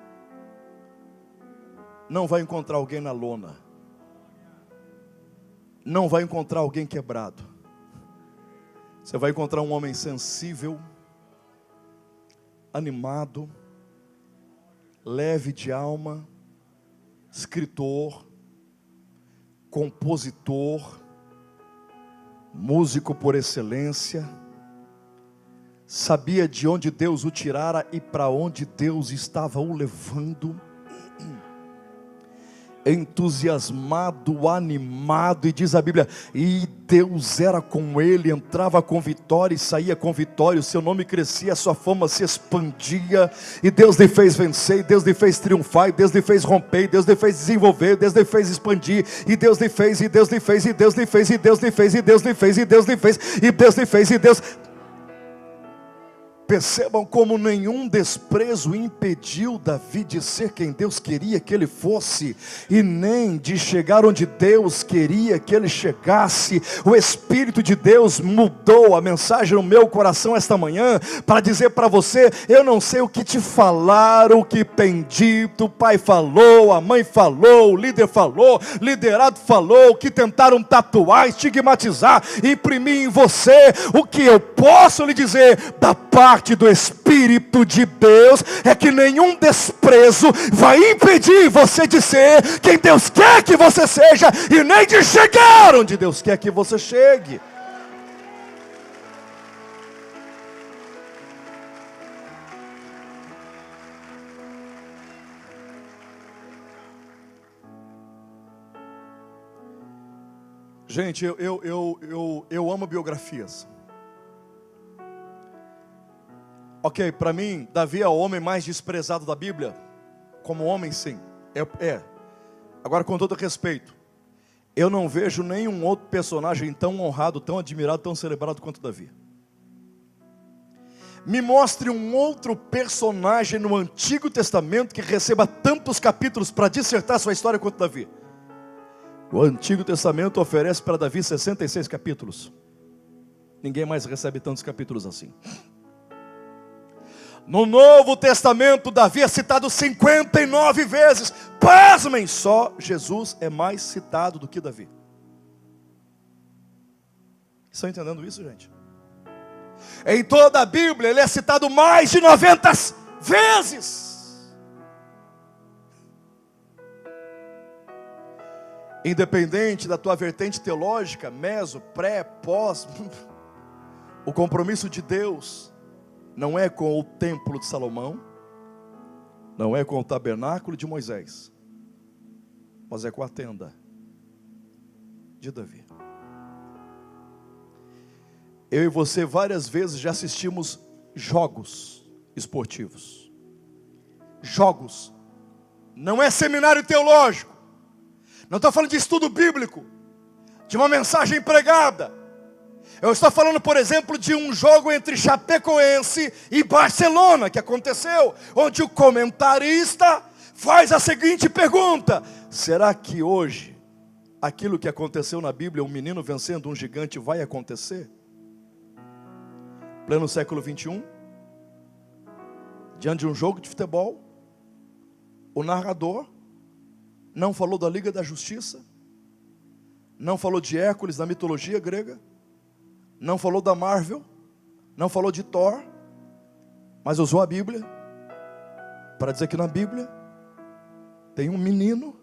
S1: Não vai encontrar alguém na lona. Não vai encontrar alguém quebrado. Você vai encontrar um homem sensível, animado, leve de alma, escritor, compositor, músico por excelência, sabia de onde Deus o tirara e para onde Deus estava o levando, entusiasmado, animado, e diz a Bíblia, e Deus era com ele, entrava com vitória e saía com vitória, o seu nome crescia, a sua fama se expandia, e Deus lhe fez vencer, e Deus lhe fez triunfar, e Deus lhe fez romper, e Deus lhe fez desenvolver, e Deus lhe fez expandir, e Deus lhe fez, e Deus lhe fez, e Deus lhe fez, e Deus lhe fez, e Deus lhe fez, e Deus lhe fez, e Deus lhe fez, e Deus... Percebam como nenhum desprezo impediu Davi de ser quem Deus queria que ele fosse, e nem de chegar onde Deus queria que ele chegasse. O Espírito de Deus mudou a mensagem no meu coração esta manhã, para dizer para você: eu não sei o que te falaram, o que tem dito, o pai falou, a mãe falou, o líder falou, liderado falou, o que tentaram tatuar, estigmatizar, imprimir em você. O que eu posso lhe dizer da parte do Espírito de Deus é que nenhum desprezo vai impedir você de ser quem Deus quer que você seja, e nem de chegar onde Deus quer que você chegue. Gente, eu amo biografias. Ok, para mim, Davi é o homem mais desprezado da Bíblia. Como homem, sim. Agora, com todo respeito, eu não vejo nenhum outro personagem tão honrado, tão admirado, tão celebrado quanto Davi. Me mostre um outro personagem no Antigo Testamento que receba tantos capítulos para dissertar sua história quanto Davi. O Antigo Testamento oferece para Davi 66 capítulos. Ninguém mais recebe tantos capítulos assim. No Novo Testamento, Davi é citado 59 vezes. Pasmem, só Jesus é mais citado do que Davi. Estão entendendo isso, gente? Em toda a Bíblia, ele é citado mais de 90 vezes. Independente da tua vertente teológica, meso, pré, pós, o compromisso de Deus não é com o templo de Salomão, não é com o tabernáculo de Moisés, mas é com a tenda de Davi. Eu e você várias vezes já assistimos jogos esportivos. Jogos. Não é seminário teológico. Não estou falando de estudo bíblico, de uma mensagem pregada. Eu estou falando, por exemplo, de um jogo entre Chapecoense e Barcelona, que aconteceu, onde o comentarista faz a seguinte pergunta: será que hoje, aquilo que aconteceu na Bíblia, um menino vencendo um gigante, vai acontecer? Pleno século 21, diante de um jogo de futebol, o narrador não falou da Liga da Justiça, não falou de Hércules da mitologia grega, não falou da Marvel, não falou de Thor, mas usou a Bíblia para dizer que na Bíblia tem um menino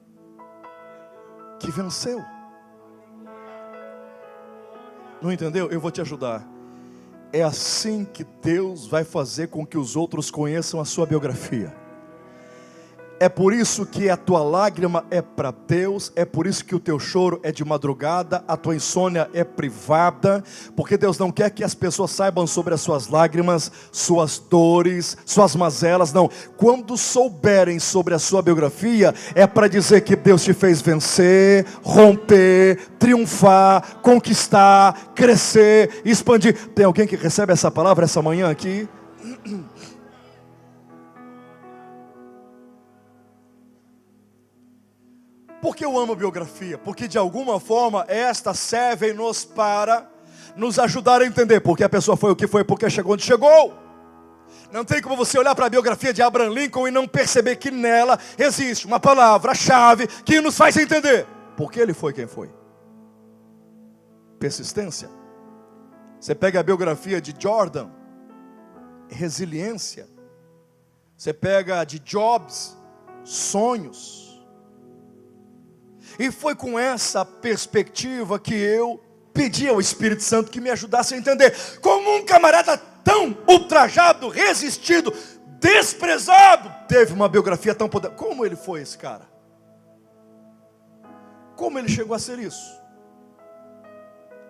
S1: que venceu. Não entendeu? Eu vou te ajudar. É assim que Deus vai fazer com que os outros conheçam a sua biografia. É por isso que a tua lágrima é para Deus, é por isso que o teu choro é de madrugada, a tua insônia é privada, porque Deus não quer que as pessoas saibam sobre as suas lágrimas, suas dores, suas mazelas, não. Quando souberem sobre a sua biografia, é para dizer que Deus te fez vencer, romper, triunfar, conquistar, crescer, expandir. Tem alguém que recebe essa palavra essa manhã aqui? Por que eu amo biografia? Porque de alguma forma estas servem-nos para nos ajudar a entender porque a pessoa foi o que foi, porque chegou onde chegou. Não tem como você olhar para a biografia de Abraham Lincoln e não perceber que nela existe uma palavra-chave que nos faz entender por que ele foi quem foi. Persistência. Você pega a biografia de Jordan, resiliência. Você pega a de Jobs, sonhos. E foi com essa perspectiva que eu pedi ao Espírito Santo que me ajudasse a entender como um camarada tão ultrajado, resistido, desprezado, teve uma biografia tão poderosa. Como ele foi esse cara? Como ele chegou a ser isso?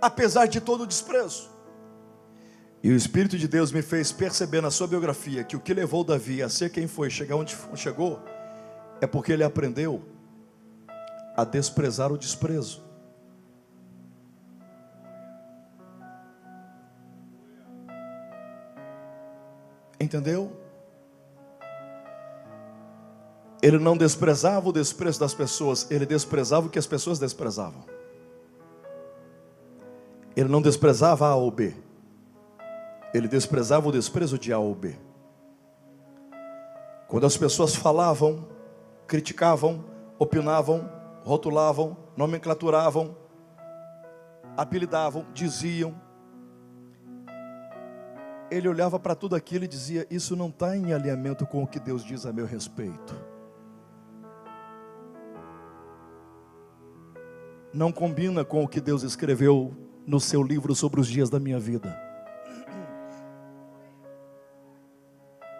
S1: Apesar de todo o desprezo. E o Espírito de Deus me fez perceber na sua biografia que o que levou Davi a ser quem foi, chegar onde chegou, é porque ele aprendeu a desprezar o desprezo. Entendeu? Ele não desprezava o desprezo das pessoas, ele desprezava o que as pessoas desprezavam. Ele não desprezava A ou B, ele desprezava o desprezo de A ou B. Quando as pessoas falavam, criticavam, opinavam, rotulavam, nomenclaturavam, apelidavam, diziam, ele olhava para tudo aquilo e dizia: isso não está em alinhamento com o que Deus diz a meu respeito. Não combina com o que Deus escreveu no seu livro sobre os dias da minha vida.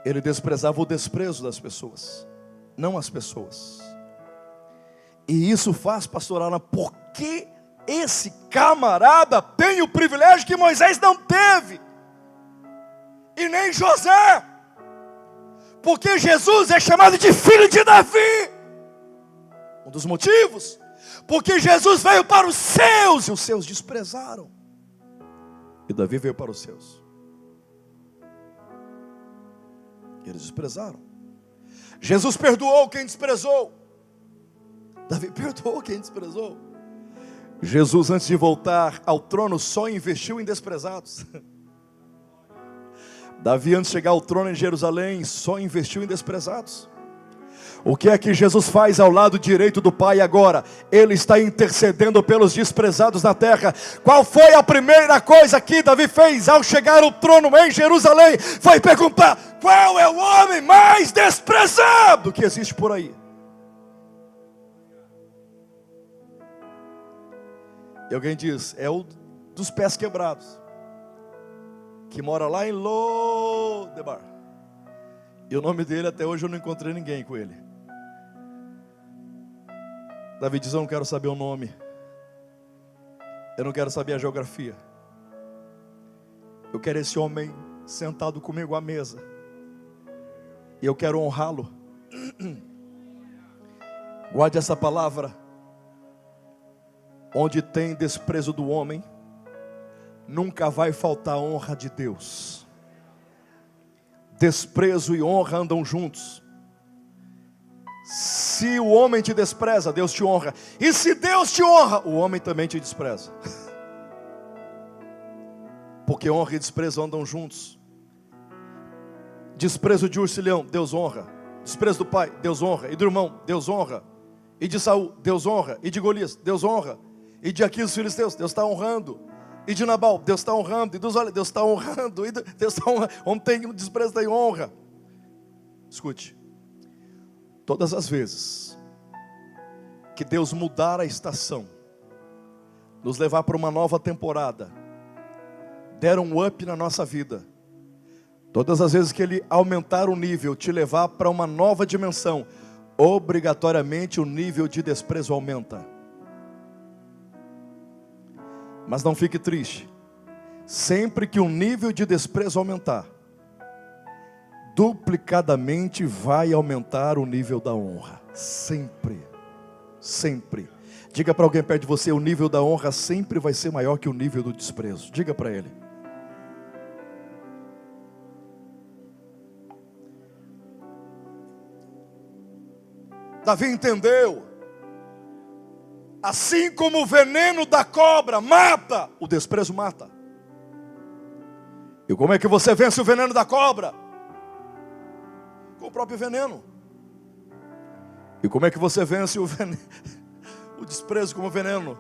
S1: Ele desprezava o desprezo das pessoas, não as pessoas. E isso faz, pastor Alan, porque esse camarada tem o privilégio que Moisés não teve, e nem José, porque Jesus é chamado de filho de Davi. Um dos motivos, porque Jesus veio para os seus, e os seus desprezaram, e Davi veio para os seus. Eles desprezaram. Jesus perdoou quem desprezou, Davi perdoou quem desprezou. Jesus, antes de voltar ao trono, só investiu em desprezados. Davi, antes de chegar ao trono em Jerusalém, só investiu em desprezados. O que é que Jesus faz ao lado direito do Pai agora? Ele está intercedendo pelos desprezados na terra. Qual foi a primeira coisa que Davi fez ao chegar ao trono em Jerusalém? Foi perguntar: qual é o homem mais desprezado que existe por aí? E alguém diz: é o dos pés quebrados, que mora lá em Lodebar. E o nome dele, até hoje eu não encontrei ninguém com ele. Davi diz: eu não quero saber o nome, eu não quero saber a geografia, eu quero esse homem sentado comigo à mesa, e eu quero honrá-lo. Guarde essa palavra: onde tem desprezo do homem, nunca vai faltar a honra de Deus. Desprezo e honra andam juntos. Se o homem te despreza, Deus te honra. E se Deus te honra, o homem também te despreza. Porque honra e desprezo andam juntos. Desprezo de Ursilhão, Deus honra. Desprezo do pai, Deus honra. E do irmão, Deus honra. E de Saul, Deus honra. E de Golias, Deus honra. E de Aquiles, filhos de Deus, Deus está honrando. E de Nabal, Deus está honrando. E dos olhos, Deus está honrando. E Deus está honrando. Onde tem desprezo, tem honra. Escute. Todas as vezes que Deus mudar a estação, nos levar para uma nova temporada, der um up na nossa vida, todas as vezes que Ele aumentar o nível, te levar para uma nova dimensão, obrigatoriamente o nível de desprezo aumenta. Mas não fique triste. Sempre que o nível de desprezo aumentar, duplicadamente vai aumentar o nível da honra. Sempre. Sempre. Diga para alguém perto de você: o nível da honra sempre vai ser maior que o nível do desprezo. Diga para ele. Davi entendeu. Assim como o veneno da cobra mata, o desprezo mata. E como é que você vence o veneno da cobra? Com o próprio veneno. E como é que você vence o veneno? O desprezo como veneno?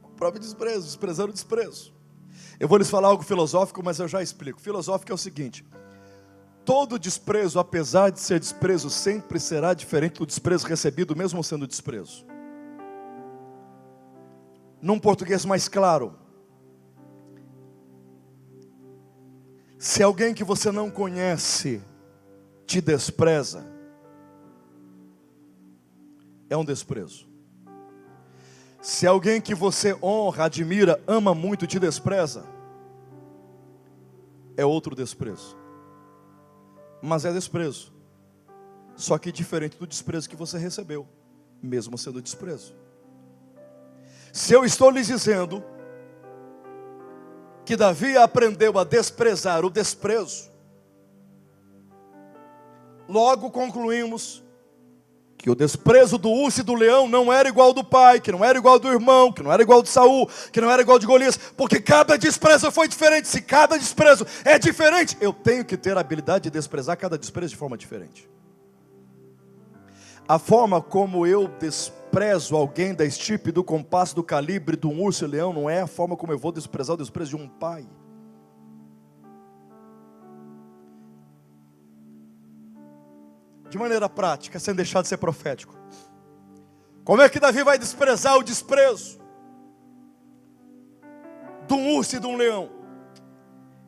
S1: O próprio desprezo, desprezando o desprezo. Eu vou lhes falar algo filosófico, mas eu já explico. Filosófico é o seguinte: todo desprezo, apesar de ser desprezo, sempre será diferente do desprezo recebido, mesmo sendo desprezo. Num português mais claro, se alguém que você não conhece te despreza, é um desprezo. Se alguém que você honra, admira, ama muito, te despreza, é outro desprezo. Mas é desprezo, só que diferente do desprezo que você recebeu, mesmo sendo desprezo. Se eu estou lhes dizendo que Davi aprendeu a desprezar o desprezo, Logo concluímos que o desprezo do urso e do leão não era igual ao do pai, que não era igual ao do irmão, que não era igual ao de Saul, que não era igual ao de Golias, porque cada desprezo foi diferente. Se cada desprezo é diferente, eu tenho que ter a habilidade de desprezar cada desprezo de forma diferente. A forma como eu desprezo alguém da estirpe, do compasso, do calibre de um urso e leão, não é a forma como eu vou desprezar o desprezo de um pai. De maneira prática, sem deixar de ser profético. Como é que Davi vai desprezar o desprezo de um urso e de um leão?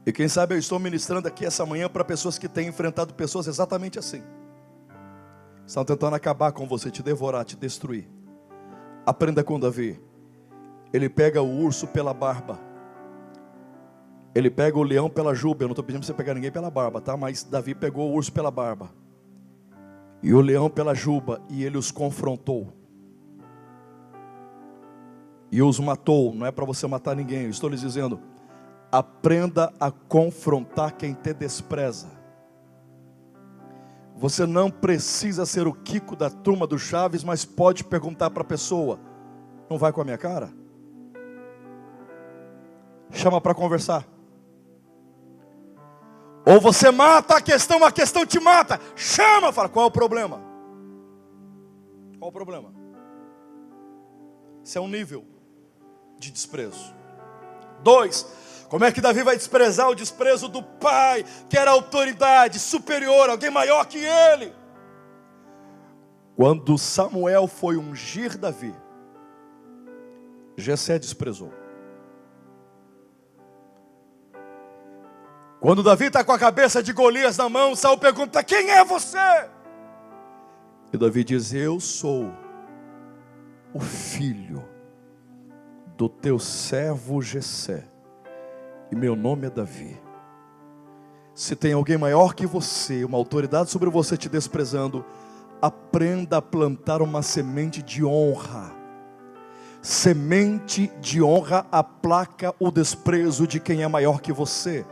S1: E quem sabe eu estou ministrando aqui essa manhã para pessoas que têm enfrentado pessoas exatamente assim. Estão tentando acabar com você, te devorar, te destruir. Aprenda com Davi. Ele pega o urso pela barba. Ele pega o leão pela juba. Eu não estou pedindo para você pegar ninguém pela barba, tá? Mas Davi pegou o urso pela barba e o leão pela juba, e ele os confrontou e os matou. Não é para você matar ninguém, eu estou lhes dizendo: aprenda a confrontar quem te despreza. Você não precisa ser o Kiko da turma do Chaves, mas pode perguntar para a pessoa: não vai com a minha cara? Chama para conversar. Ou você mata a questão te mata. Chama, fala, qual é o problema? Qual o problema? Isso é um nível de desprezo. 2, como é que Davi vai desprezar o desprezo do pai, que era autoridade superior, alguém maior que ele? Quando Samuel foi ungir Davi, Jessé desprezou. Quando Davi está com a cabeça de Golias na mão, Saul pergunta: quem é você? E Davi diz: eu sou o filho do teu servo Jessé, e meu nome é Davi. Se tem alguém maior que você, uma autoridade sobre você te desprezando, aprenda a plantar uma semente de honra. Semente de honra aplaca o desprezo de quem é maior que você.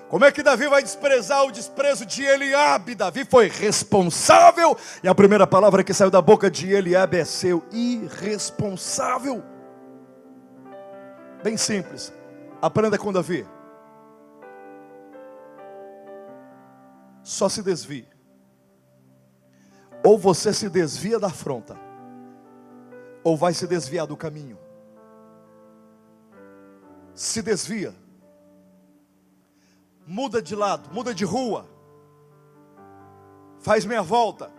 S1: Como é que Davi vai desprezar o desprezo de Eliabe? Davi foi responsável, e a primeira palavra que saiu da boca de Eliabe é seu irresponsável. Bem simples, aprenda com Davi. Só se desvie. Ou você se desvia da afronta, ou vai se desviar do caminho. Se desvia. Muda de lado, muda de rua. Faz meia volta.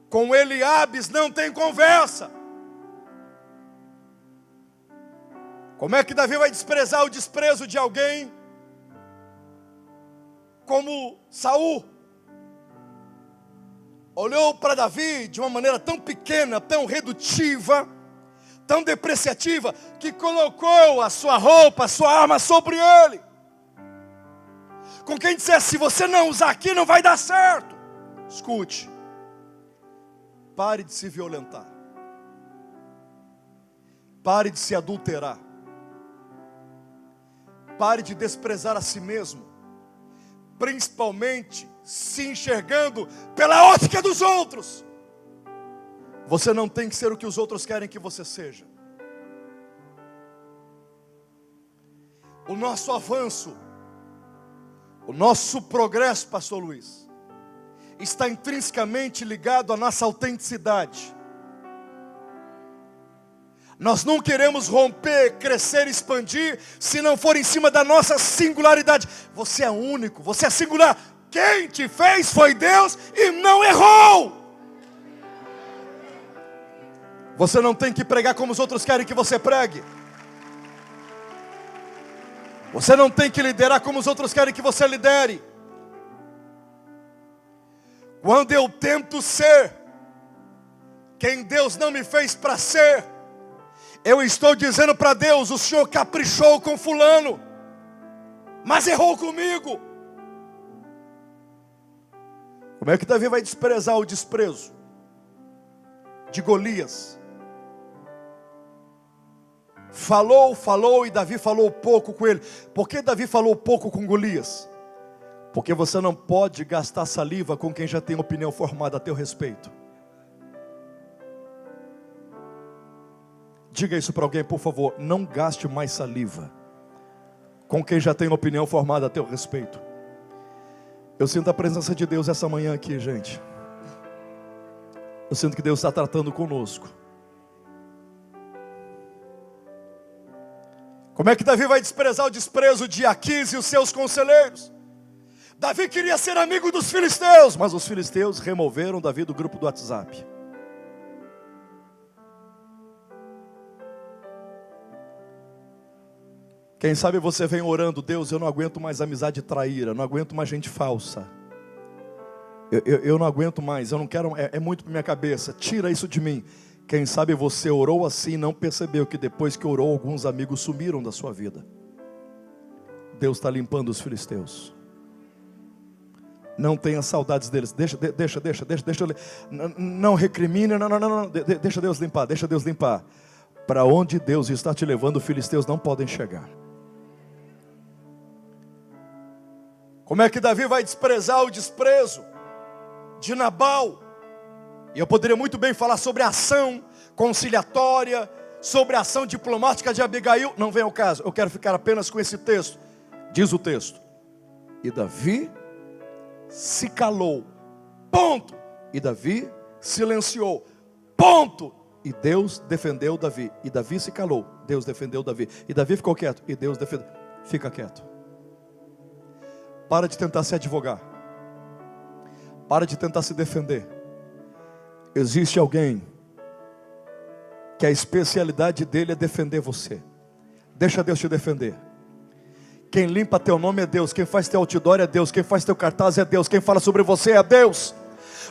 S1: Com Eliabes não tem conversa. Como é que Davi vai desprezar o desprezo de alguém como Saul? Olhou para Davi de uma maneira tão pequena, tão redutiva, tão depreciativa, que colocou a sua roupa, a sua arma sobre ele. Com quem dissesse: se você não usar aqui, não vai dar certo. Escute, pare de se violentar, pare de se adulterar, pare de desprezar a si mesmo, principalmente se enxergando pela ótica dos outros. Você não tem que ser o que os outros querem que você seja. O nosso avanço, o nosso progresso, pastor Luiz, está intrinsecamente ligado à nossa autenticidade. Nós não queremos romper, crescer, expandir, se não for em cima da nossa singularidade. Você é único, você é singular. Quem te fez foi Deus e não errou. Você não tem que pregar como os outros querem que você pregue. Você não tem que liderar como os outros querem que você lidere. Quando eu tento ser quem Deus não me fez para ser, eu estou dizendo para Deus: o Senhor caprichou com fulano, mas errou comigo. Como é que Davi vai desprezar o desprezo de Golias? Falou e Davi falou pouco com ele. Por que Davi falou pouco com Golias? Porque você não pode gastar saliva com quem já tem opinião formada a teu respeito. Diga isso para alguém, por favor. Não gaste mais saliva com quem já tem opinião formada a teu respeito. Eu sinto a presença de Deus essa manhã aqui, gente. Eu sinto que Deus está tratando conosco. Como é que Davi vai desprezar o desprezo de Aquis e os seus conselheiros? Davi queria ser amigo dos filisteus, mas os filisteus removeram Davi do grupo do WhatsApp. Quem sabe você vem orando: Deus, eu não aguento mais amizade traíra, não aguento mais gente falsa. Eu não aguento mais, eu não quero, é muito para minha cabeça, tira isso de mim. Quem sabe você orou assim e não percebeu que depois que orou, alguns amigos sumiram da sua vida. Deus está limpando os filisteus. Não tenha saudades deles. Deixa. Não recrimine, não. Deixa Deus limpar. Para onde Deus está te levando, os filisteus não podem chegar. Como é que Davi vai desprezar o desprezo de Nabal? E eu poderia muito bem falar sobre a ação conciliatória, sobre a ação diplomática de Abigail. Não vem ao caso, eu quero ficar apenas com esse texto. Diz o texto: e Davi se calou, ponto. E Davi silenciou, ponto. E Deus defendeu Davi. E Davi se calou, Deus defendeu Davi. E Davi ficou quieto, e Deus defendeu. Fica quieto. Para de tentar se advogar. Para de tentar se defender. Existe alguém que a especialidade dele é defender você. Deixa Deus te defender. Quem limpa teu nome é Deus. Quem faz teu outdoor é Deus. Quem faz teu cartaz é Deus. Quem fala sobre você é Deus.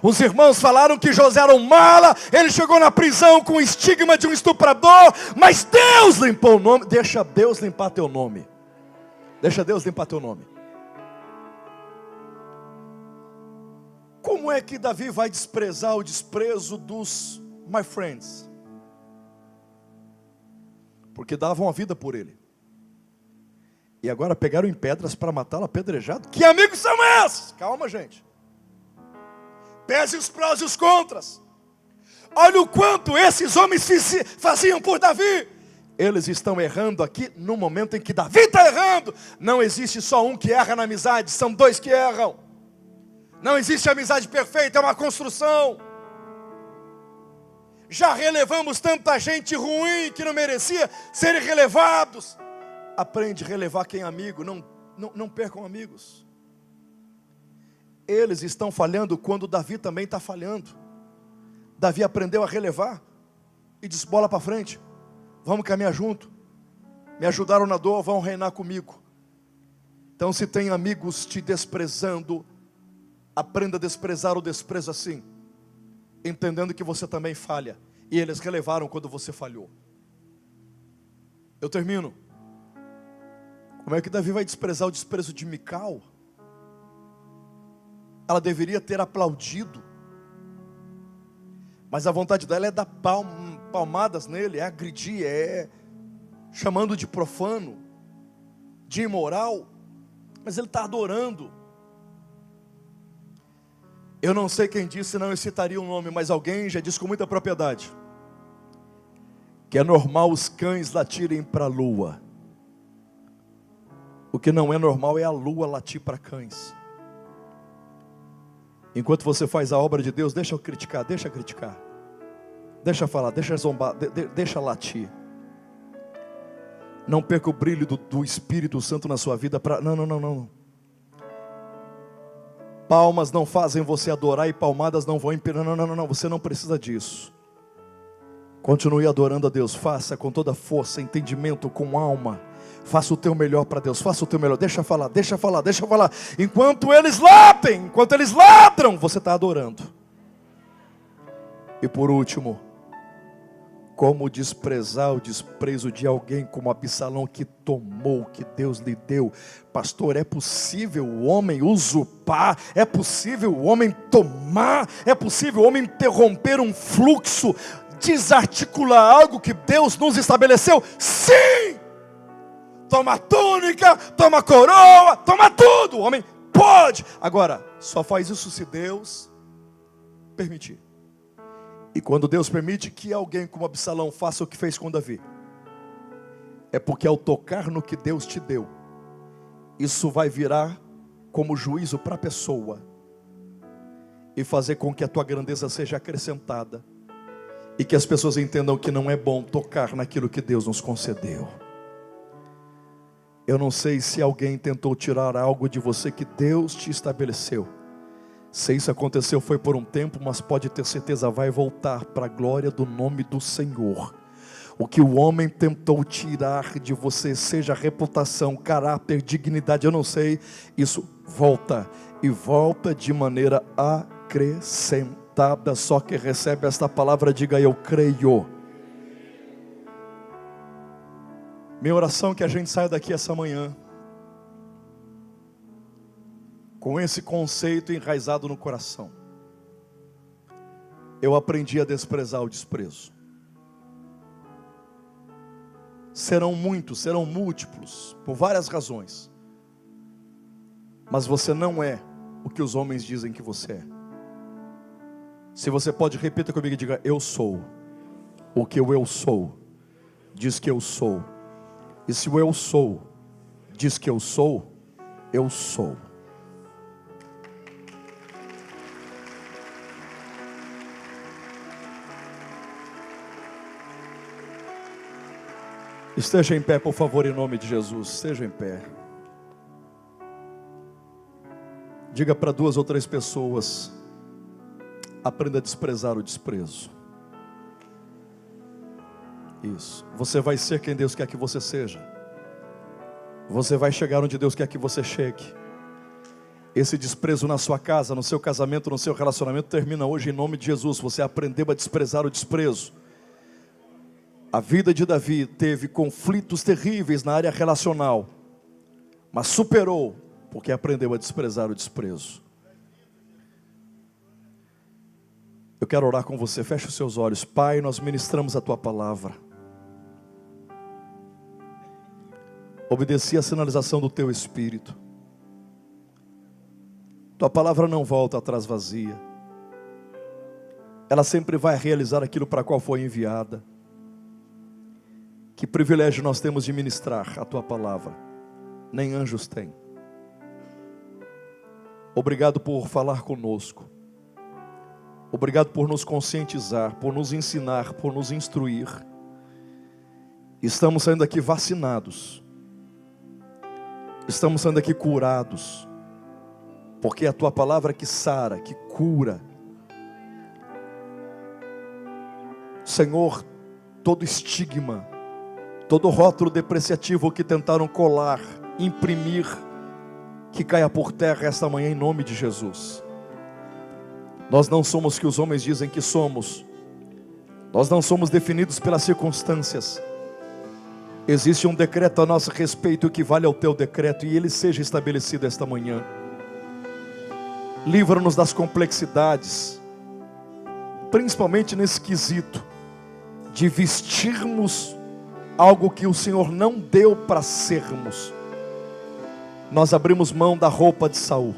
S1: Os irmãos falaram que José era um mala. Ele chegou na prisão com o estigma de um estuprador. Mas Deus limpou o nome. Deixa Deus limpar teu nome. Deixa Deus limpar teu nome. Como é que Davi vai desprezar o desprezo dos my friends? Porque davam a vida por ele. E agora pegaram em pedras para matá-lo apedrejado. Que amigos são esses? Calma, gente. Pese os prós e os contras. Olha o quanto esses homens faziam por Davi. Eles estão errando aqui no momento em que Davi está errando. Não existe só um que erra na amizade, são dois que erram. Não existe amizade perfeita, é uma construção. Já relevamos tanta gente ruim que não merecia serem relevados. Aprende a relevar quem é amigo, não percam amigos. Eles estão falhando quando Davi também está falhando. Davi aprendeu a relevar e disse: bola para frente, vamos caminhar junto. Me ajudaram na dor, vão reinar comigo. Então, se tem amigos te desprezando, aprenda a desprezar o desprezo assim, entendendo que você também falha. E eles relevaram quando você falhou. Eu termino. Como é que Davi vai desprezar o desprezo de Mical? Ela deveria ter aplaudido, mas a vontade dela é dar palmadas nele, é agredir, é chamando de profano, de imoral. Mas ele está adorando. Eu não sei quem disse, não eu citaria o nome, mas alguém já disse com muita propriedade que é normal os cães latirem para a lua. O que não é normal é a lua latir para cães. Enquanto você faz a obra de Deus, deixa criticar, deixa falar, deixa zombar, deixa latir. Não perca o brilho do Espírito Santo na sua vida para... Não. Palmas não fazem você adorar e palmadas não vão impedir. Não, você não precisa disso. Continue adorando a Deus, faça com toda força, entendimento, com alma. Faça o teu melhor para Deus, faça o teu melhor. Deixa falar. Enquanto eles latem, enquanto eles ladram, você está adorando. E por último, como desprezar o desprezo de alguém como Absalão, que tomou o que Deus lhe deu? Pastor, é possível o homem usurpar? É possível o homem tomar? É possível o homem interromper um fluxo? Desarticular algo que Deus nos estabeleceu? Sim! Toma túnica, toma coroa, toma tudo. O homem pode. Agora, só faz isso se Deus permitir. E quando Deus permite que alguém como Absalão faça o que fez com Davi, é porque ao tocar no que Deus te deu, isso vai virar como juízo para a pessoa e fazer com que a tua grandeza seja acrescentada e que as pessoas entendam que não é bom tocar naquilo que Deus nos concedeu. Eu não sei se alguém tentou tirar algo de você que Deus te estabeleceu. Se isso aconteceu foi por um tempo, mas pode ter certeza, vai voltar para a glória do nome do Senhor. O que o homem tentou tirar de você, seja reputação, caráter, dignidade, eu não sei, isso volta, e volta de maneira acrescentada. Só que recebe esta palavra, diga: eu creio. Minha oração é que a gente saia daqui essa manhã com esse conceito enraizado no coração. Eu aprendi a desprezar o desprezo. Serão muitos, serão múltiplos, por várias razões. Mas você não é o que os homens dizem que você é. Se você pode, repita comigo e diga: eu sou o que o eu sou diz que eu sou. E se o eu sou diz que eu sou, eu sou. Esteja em pé, por favor, em nome de Jesus. Esteja em pé. Diga para 2 ou 3 pessoas: aprenda a desprezar o desprezo. Isso. Você vai ser quem Deus quer que você seja. Você vai chegar onde Deus quer que você chegue. Esse desprezo na sua casa, no seu casamento, no seu relacionamento, termina hoje em nome de Jesus. Você aprendeu a desprezar o desprezo. A vida de Davi teve conflitos terríveis na área relacional, mas superou, porque aprendeu a desprezar o desprezo. Eu quero orar com você, feche os seus olhos. Pai, nós ministramos a Tua palavra. Obedeci a sinalização do Teu Espírito. Tua palavra não volta atrás vazia. Ela sempre vai realizar aquilo para qual foi enviada. Que privilégio nós temos de ministrar a Tua palavra. Nem anjos têm. Obrigado por falar conosco. Obrigado por nos conscientizar, por nos ensinar, por nos instruir. Estamos saindo aqui vacinados. Estamos saindo aqui curados. Porque é a Tua palavra que sara, que cura. Senhor, todo estigma, todo rótulo depreciativo que tentaram colar, imprimir, que caia por terra esta manhã em nome de Jesus. Nós não somos o que os homens dizem que somos. Nós não somos definidos pelas circunstâncias. Existe um decreto a nosso respeito que vale ao Teu decreto, e ele seja estabelecido esta manhã. Livra-nos das complexidades, principalmente nesse quesito de vestirmos algo que o Senhor não deu para sermos. Nós abrimos mão da roupa de Saul,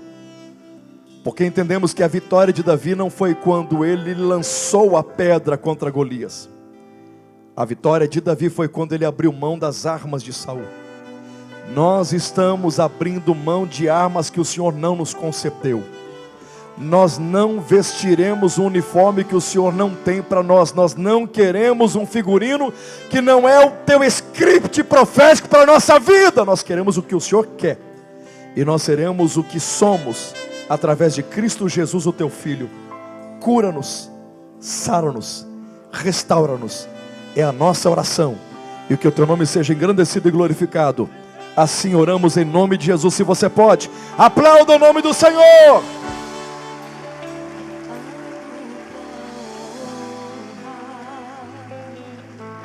S1: porque entendemos que a vitória de Davi não foi quando ele lançou a pedra contra Golias. A vitória de Davi foi quando ele abriu mão das armas de Saul. Nós estamos abrindo mão de armas que o Senhor não nos concedeu. Nós não vestiremos um uniforme que o Senhor não tem para nós. Nós não queremos um figurino que não é o Teu script profético para a nossa vida. Nós queremos o que o Senhor quer. E nós seremos o que somos através de Cristo Jesus, o Teu Filho. Cura-nos, sara-nos, restaura-nos. É a nossa oração. E que o Teu nome seja engrandecido e glorificado. Assim oramos em nome de Jesus. Se você pode, aplauda o nome do Senhor.